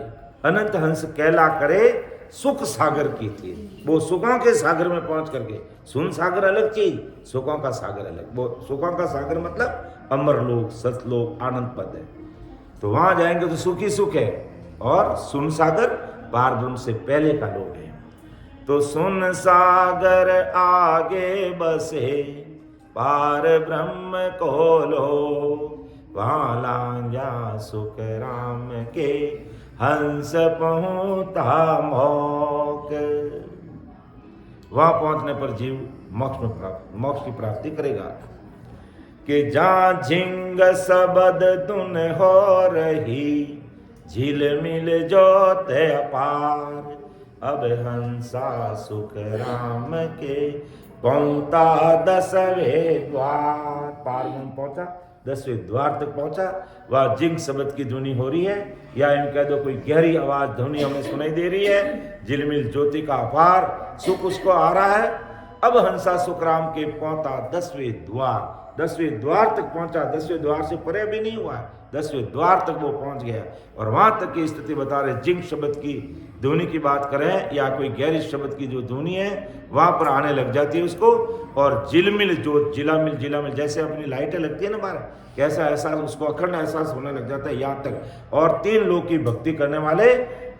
अनंत हंस कैला करे सुख सागर की थी। वो सुखों के सागर में पहुंच करके, सुन सागर अलग चीज, सुखों का सागर अलग। वो सुखों का सागर मतलब अमर लोक, सतलोक, आनंद पद है। तो वहां जाएंगे तो सुख ही सुख है, और सुन सागर पार ब्रह्म से पहले का लोक है। तो सुन सागर आगे बसे, पार ब्रह्म को लो, वहाँ लांजा सुख राम के, हंस पहुँचा मोक। वहां पहुंचने पर जीव मोक्ष की प्राप्ति करेगा। कि जहाँ झिंग सबद धुन हो रही, झिलमिल जोत अपार, अब हंसा सुख राम के, पहुँचा 10वें द्वार। पार में पहुंचा, 10वें द्वार तक पहुंचा। वह जिंग शब्द की ध्वनि हो रही है, या इन कह दो कोई गहरी आवाज ध्वनि हमें सुनाई दे रही है। झिलमिल ज्योति का अपार सुख उसको आ रहा है। अब हंसा सुखराम के पहुंचा 10वें द्वार। 10वें द्वार तक पहुंचा, 10वें द्वार से परे भी नहीं हुआ, 10वें द्वार तक वो पहुंच गया। और वहां तक की स्थिति बता रहे। जिंग शब्द की ध्वनि की बात करें या कोई गहरी शब्द की जो ध्वनि है, वहां पर आने लग जाती है उसको। और झिलमिल जो जिलामिल जैसे अपनी लाइटें लगती है ना बाहर, कैसा एहसास उसको अखंड एहसास होने लग जाता है यहाँ तक। और 3 लोग की भक्ति करने वाले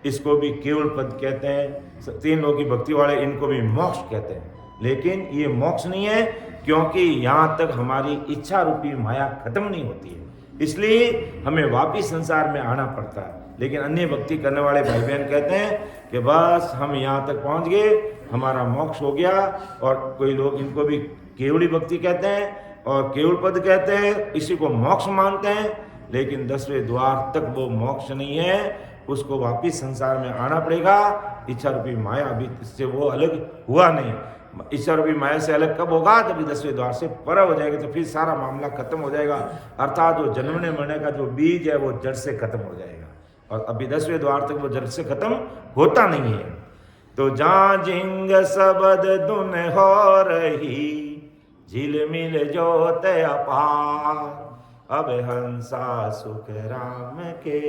इसको भी केवल पद कहते हैं। 3 लोग की भक्ति वाले इनको भी मोक्ष कहते हैं। लेकिन ये मोक्ष नहीं है, क्योंकि यहाँ तक हमारी इच्छा रूपी माया खत्म नहीं होती है, इसलिए हमें वापिस संसार में आना पड़ता है। लेकिन अन्य भक्ति करने वाले भाई बहन कहते हैं कि बस हम यहाँ तक पहुँच गए, हमारा मोक्ष हो गया। और कोई लोग इनको भी केवली भक्ति कहते हैं और केवल पद कहते हैं, इसी को मोक्ष मानते हैं। लेकिन 10वें द्वार तक वो मोक्ष नहीं है, उसको वापिस संसार में आना पड़ेगा। इच्छा रूपी माया अभी इससे वो अलग हुआ नहीं। ईश्वर भी माया से अलग कब होगा? जब 10वें द्वार से पर हो जाएगा, तो फिर सारा मामला खत्म हो जाएगा। अर्थात जो जन्मने मरने का जो बीज है वो जड़ से खत्म हो जाएगा, और अभी 10वें द्वार तक वो जड़ से खत्म होता नहीं है। तो जहाँ झिंग सबद धुन हो रही, झिलमिल जोत अपार, अब हंसा सुख राम के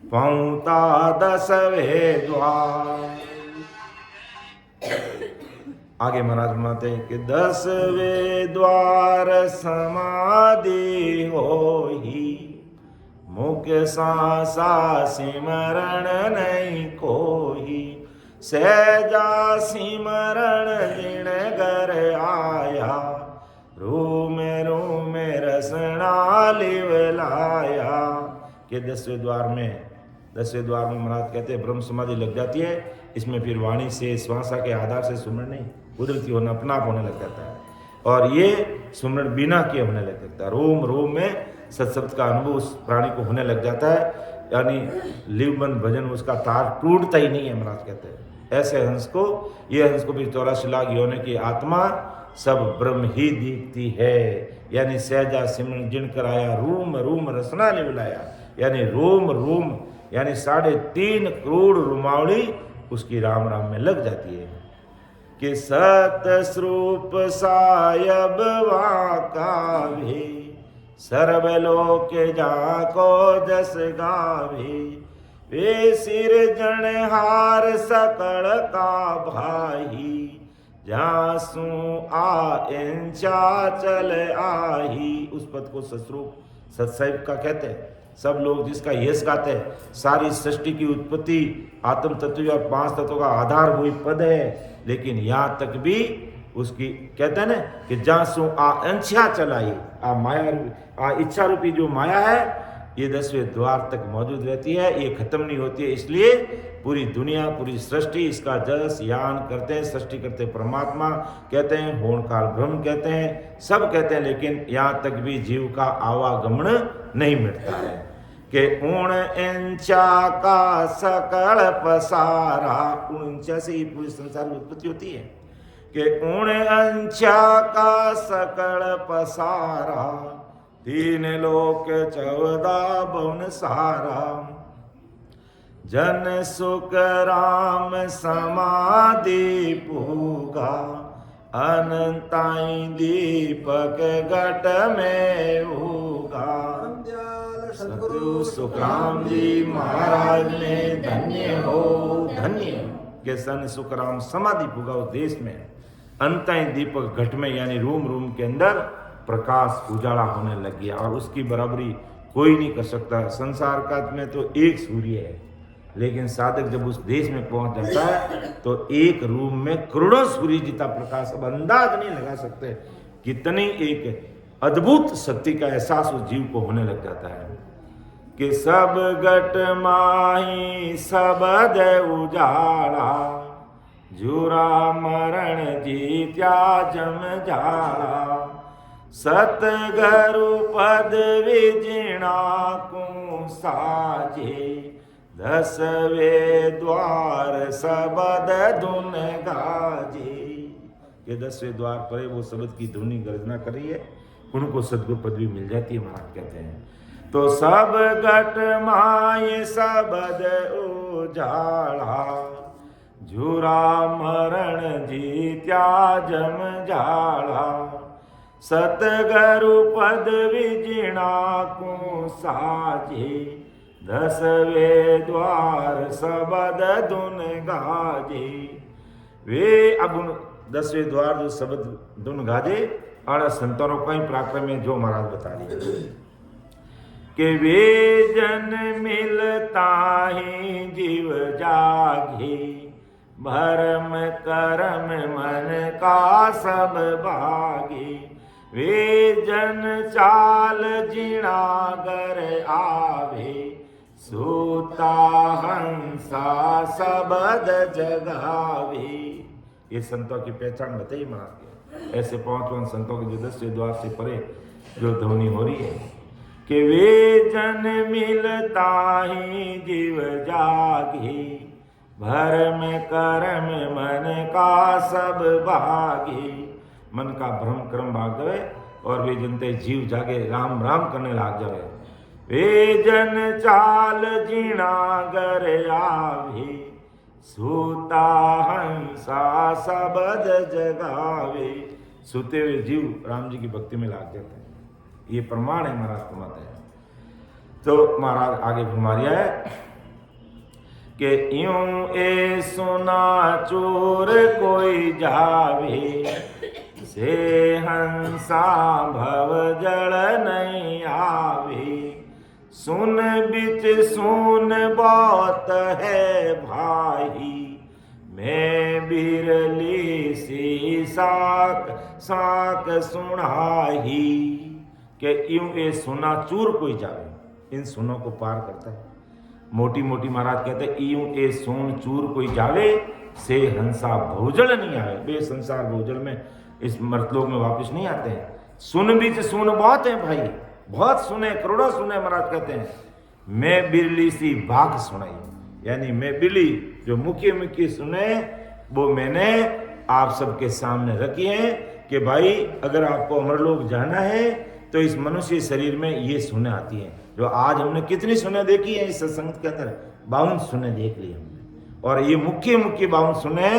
पहुँता 10वें द्वार। आगे महाराज बनाते हैं कि 10वें द्वार समाधि होही, मुख सांसा सिमरण नहीं कोही, सहजा सिमरण दिन घर आया, रूम रूम रसना लिवलाया। कि 10वें द्वार में महाराज कहते हैं ब्रह्म समाधि लग जाती है। इसमें फिर वाणी से श्वासा के आधार से सुमरण नहीं, कुदरती होना अपना आप होने लग जाता है, और ये सुमरण बिना किए होने लग जाता है। रोम रोम में सत्शब्द का अनुभव उस प्राणी को होने लग जाता है, यानी लिवबंद भजन उसका तार टूटता ही नहीं है। महाराज कहते हैं ऐसे हंस को, ये हंस को भी 84 लाख योनि की आत्मा सब ब्रह्म ही दीखती है, यानी सहजा सिमरण जिन कराया, रूम रूम रसना लिवलाया, यानी रोम रोम यानी 3.5 करोड़ रुमावली उसकी राम राम में लग जाती है। कि सत स्वरूप सायब वाका भी, सर्वलोक जाको जस गावे, वे सिर जनहार सकल का भाई, जासू आ इंचा चल आही। उस पद को सतस्वरूप सतसाहिब का कहते हैं। सब लोग जिसका यश गाते हैं, सारी सृष्टि की उत्पत्ति आत्म तत्व और 5 तत्वों का आधार वही पद है, लेकिन यहाँ तक भी उसकी कहते हैं ना कि जासू आ अंछा चलाई, आ माया आ इच्छा रूपी जो माया है ये 10वें द्वार तक मौजूद रहती है, ये खत्म नहीं होती है। इसलिए पूरी दुनिया, पूरी सृष्टि इसका जस यान करते हैं, सृष्टि करते परमात्मा कहते हैं, होणकाल ब्रह्म कहते हैं, सब कहते हैं, लेकिन यहाँ तक भी जीव का आवागमन नहीं मिटता है। कि ऊण इंचा का सकल पसारा, ऊंचा से ही पूरे संसार में उत्पत्ति होती है। कि ऊण अंचा का सकल पसारा, 3 लोक 14 भुवन सारा, जन सुख राम समाधि पूगा, अनंताई दीपक घट में उगा। सतगुरु सुखराम जी महाराज ने धन्य हो धन्य, के सन सुखराम समाधि पूगा उस देश में, अंताई दीपक घट में यानी रूम रूम के अंदर प्रकाश उजाला होने लग गया, और उसकी बराबरी कोई नहीं कर सकता। संसार का में तो एक सूर्य है, लेकिन साधक जब उस देश में पहुंच जाता है तो एक रूम में करोड़ों सूर्य जितना प्रकाश, अब अंदाज नहीं लगा सकते कितनी एक अद्भुत शक्ति का एहसास उस जीव को होने लग जाता है। कि सब घट माही सबद उजाला, जुरा मरण जीत्या जम जाला, सतगुरु पद विजिणा को साजे, 10वें द्वार सबद धुन गाजे। ये 10वें द्वार पर वो शब्द की धुनी गर्जना कर रही है, उनको सदगुरु पदवी मिल जाती है। महाराज कहते हैं तो सब घट माय सबद उजाला, झूरा मरण जीत्या जम जाला, सतगुरु पद विजिणा को साजे, 10वें द्वार सबद धुन गाजे। वे अब 10वें द्वार जो शब्द धुन गाजे और संतों का ही पराक्रम है, जो महाराज बता रही कि वे जन मिलता ही जीव जागे, भरम करम मन का सब भागे, वे जन चाल जिणागर आवे, सूता हंसा सबद जगावे। ये संतों की पहचान बताइए महाराज। ऐसे 5 संतों के जो 10वें द्वार से परे जो ध्वनि हो रही है कि वे जन मिलता ही जीव जागे, भरम कर्म मन का सब भागी। मन का भ्रम कर्म भाग जावे और वे जनते जीव जागे राम राम करने लाग जावे। वे जन चाल जीना गर आवे, सूता हंसा सबद जगावे। सोते हुए जीव राम जी की भक्ति में लाग जाते हैं। ये प्रमाण है महाराज का मत है। तो महाराज आगे फरमा रिया है कि यूं ए सुना चोर कोई जावे, से हंसा भव जल नहीं आवे। सुन बिच सुन बहुत है भाई, मैं बिरली सी साक साक सुनाही। कि यूं ए सुना चूर कोई जावे, इन सुनों को पार करता है। मोटी मोटी महाराज कहते हैं यूं ए सोन चूर कोई जावे, से हंसा भोजल नहीं आवे। वे संसार भोजल में इस मर्तलोक में वापस नहीं आते हैं। सुन बीच सुन बहुत है भाई, बहुत सुने, करोड़ों सुने। महाराज कहते हैं मैं बिरली सी बाघ सुनाई, यानी मैं बिरली जो मुख्य मुख्य सुने वो मैंने आप सबके सामने रखी है कि भाई अगर आपको अमरलोक जाना है तो इस मनुष्य शरीर में ये सुने आती है। जो आज हमने कितनी सुने देखी है इस सत्संग के अंदर, 52 सुने देख ली हमने। और ये मुख्य मुख्य 52 सुने,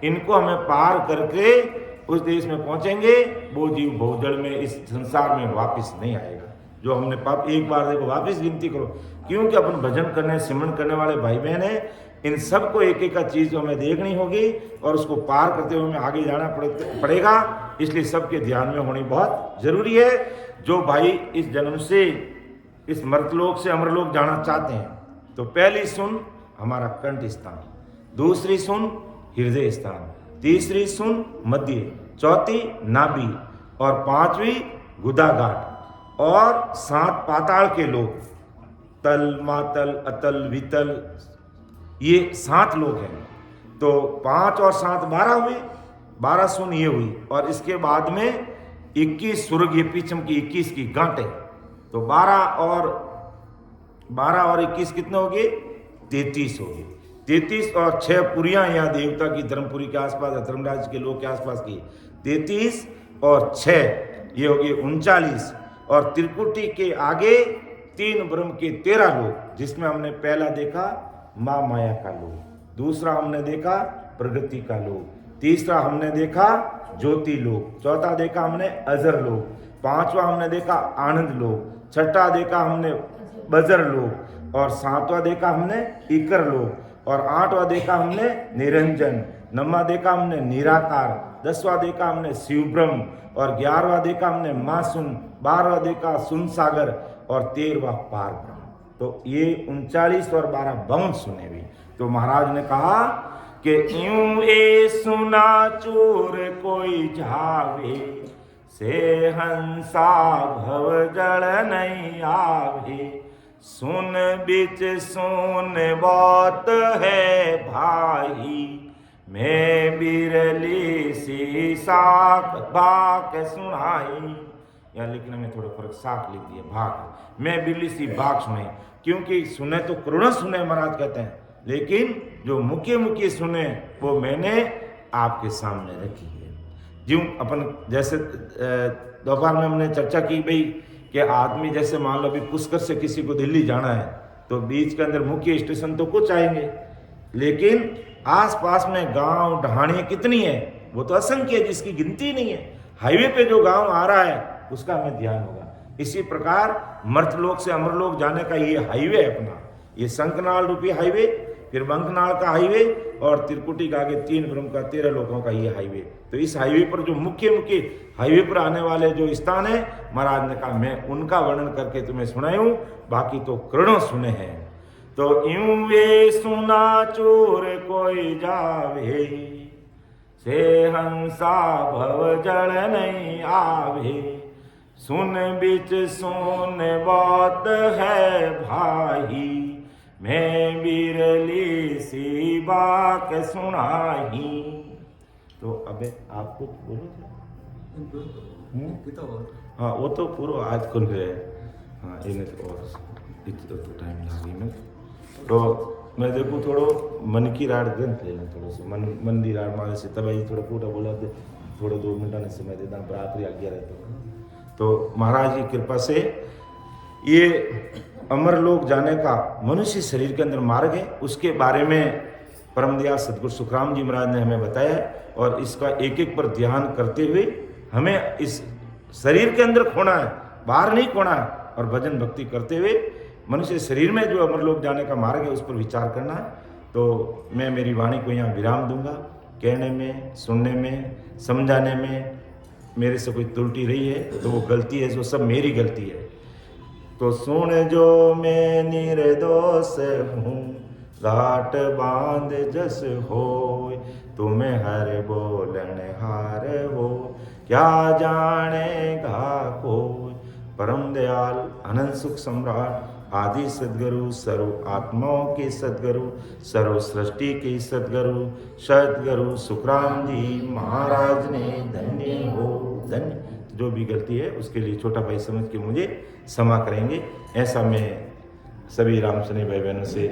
इनको हमें पार करके उस देश में पहुंचेंगे, वो जीव बहुजल में इस संसार में वापस नहीं आएगा। जो हमने पाप एक बार देखो वापस गिनती करो, क्योंकि अपन भजन करने सिमरन करने वाले भाई बहन है, इन सबको एक एक चीज हमें देखनी होगी और उसको पार करते हुए हमें आगे जाना पड़ेगा। इसलिए सबके ध्यान में होनी बहुत जरूरी है। जो भाई इस जन्म से इस मर्तलोक से अमरलोक जाना चाहते हैं तो पहली सुन हमारा कंठ स्थान, दूसरी सुन हृदय स्थान, तीसरी सुन मध्य, चौथी नाभि और पांचवी गुदाघाट और 7 पाताल के लोग, तल मातल अतल वितल, ये 7 लोग हैं। तो 5 और 7 12 हुए, 12 सुन ये हुई। और इसके बाद में 21 स्वर्ग, ये पीछम की 21 की गांठें। तो 12 और 21 कितने हो गए? 33 हो गए। 33 और 6 पुरियां यहाँ देवता की धर्मपुरी के आसपास, धर्मराज के लोग के आसपास की 33 और 6 ये हो गए 39। और त्रिकुटी के आगे 3 ब्रह्म के 13 लोग, जिसमें हमने पहला देखा माँ माया का लोग, दूसरा हमने देखा प्रगति का लोग, तीसरा हमने देखा ज्योति लोग, चौथा देखा हमने अजर लोग, पांचवा हमने देखा आनंद लोग, छठा देखा हमने बजर लोग और 7वां देखा हमने इकर लोग और 8वां देखा हमने निरंजन, 9वां देखा हमने निराकार, 10वां देखा हमने शिव ब्रह्म और 11वां देखा हमने मासूम, 12वां देखा सुन सागर और 13वां पार ब्रह्म। तो ये 39 और 12 52 सुने भी। तो महाराज ने कहा कि यूं ए सुना चोर कोई जावे, से हंसा भव जल नहीं आवे। सुन बिच सुन बहुत है भाई, मैं बिरली सी साख बाक सुनाई। यहाँ लिखने में थोड़ा फर्क, साख लिख दिया भाग, मैं बिरली सी बाक सुनाई। क्योंकि सुने तो करोड़ों सुने महाराज कहते हैं, लेकिन जो मुख्य मुख्य सुने वो मैंने आपके सामने रखी है। ज्यों अपन जैसे दोपहर में हमने चर्चा की भाई कि आदमी जैसे मान लो अभी पुष्कर से किसी को दिल्ली जाना है तो बीच के अंदर मुख्य स्टेशन तो कुछ आएंगे, लेकिन आसपास में गांव ढाणियाँ कितनी है वो तो असंख्य है, जिसकी गिनती नहीं है। हाईवे पे जो गांव आ रहा है उसका हमें ध्यान होगा। इसी प्रकार मर्तलोक से अमरलोक जाने का ये हाईवे है अपना, ये शंखनाल रूपी हाईवे, फिर बंकनाल का हाईवे और त्रिकुटी का आगे 3 ब्रह्म का 13 लोगों का ये हाईवे। तो इस हाईवे पर जो मुख्य मुख्य हाईवे पर आने वाले जो स्थान है, महाराज ने कहा मैं उनका वर्णन करके तुम्हें सुनाऊं, बाकी तो करोड़ों सुने हैं। तो यूं वे सुना चोर कोई जावे, से हंसा भव जल नहीं आवे। सुन बिच सुन बहुत है भाई, मैं बिरली सी बात सुनाही। तो अबे आप कुछ बोलो। हाँ वो तो पूरा आज खुल गए। हाँ इन्हें तो और इतना तो टाइम लगी में। तो मैं देखूँ थोड़ो मन की राड ग्रंथ लेना थोड़ो सो मन की राड मारे से तब ये थोड़ा पूरा बोला दे थोड़े 2 मिनट ने समय देता पर आखिरी आज्ञा रहता तो महाराज की कृपा से ये अमर लोक जाने का मनुष्य शरीर के अंदर मार्ग है, उसके बारे में परम दयाल सदगुरु सुखराम जी महाराज ने हमें बताया और इसका एक एक पर ध्यान करते हुए हमें इस शरीर के अंदर खोना है, बाहर नहीं खोना है, और भजन भक्ति करते हुए मनुष्य शरीर में जो अमर लोक जाने का मार्ग है उस पर विचार करना है। तो मैं मेरी वाणी को यहाँ विराम दूंगा। कहने में, सुनने में, समझाने में मेरे से कोई त्रुटि रही है तो वो गलती है, जो सब मेरी गलती है। तो सुन जो मैं निर्दोष हूँ, घाट बांध जस होय, तुम्हें हर बोलन हार हो, क्या जानेगा कोई। परम दयाल अनंत सुख सम्राट आदि सदगुरु, सर्व आत्माओं के सदगुरु, सर्व सृष्टि के सदगुरु, सदगुरु सुखराम जी महाराज ने धन्य हो धन्य। जो भी गलती है उसके लिए छोटा भाई समझ के मुझे क्षमा करेंगे, ऐसा मैं सभी राम सने भाई बहनों से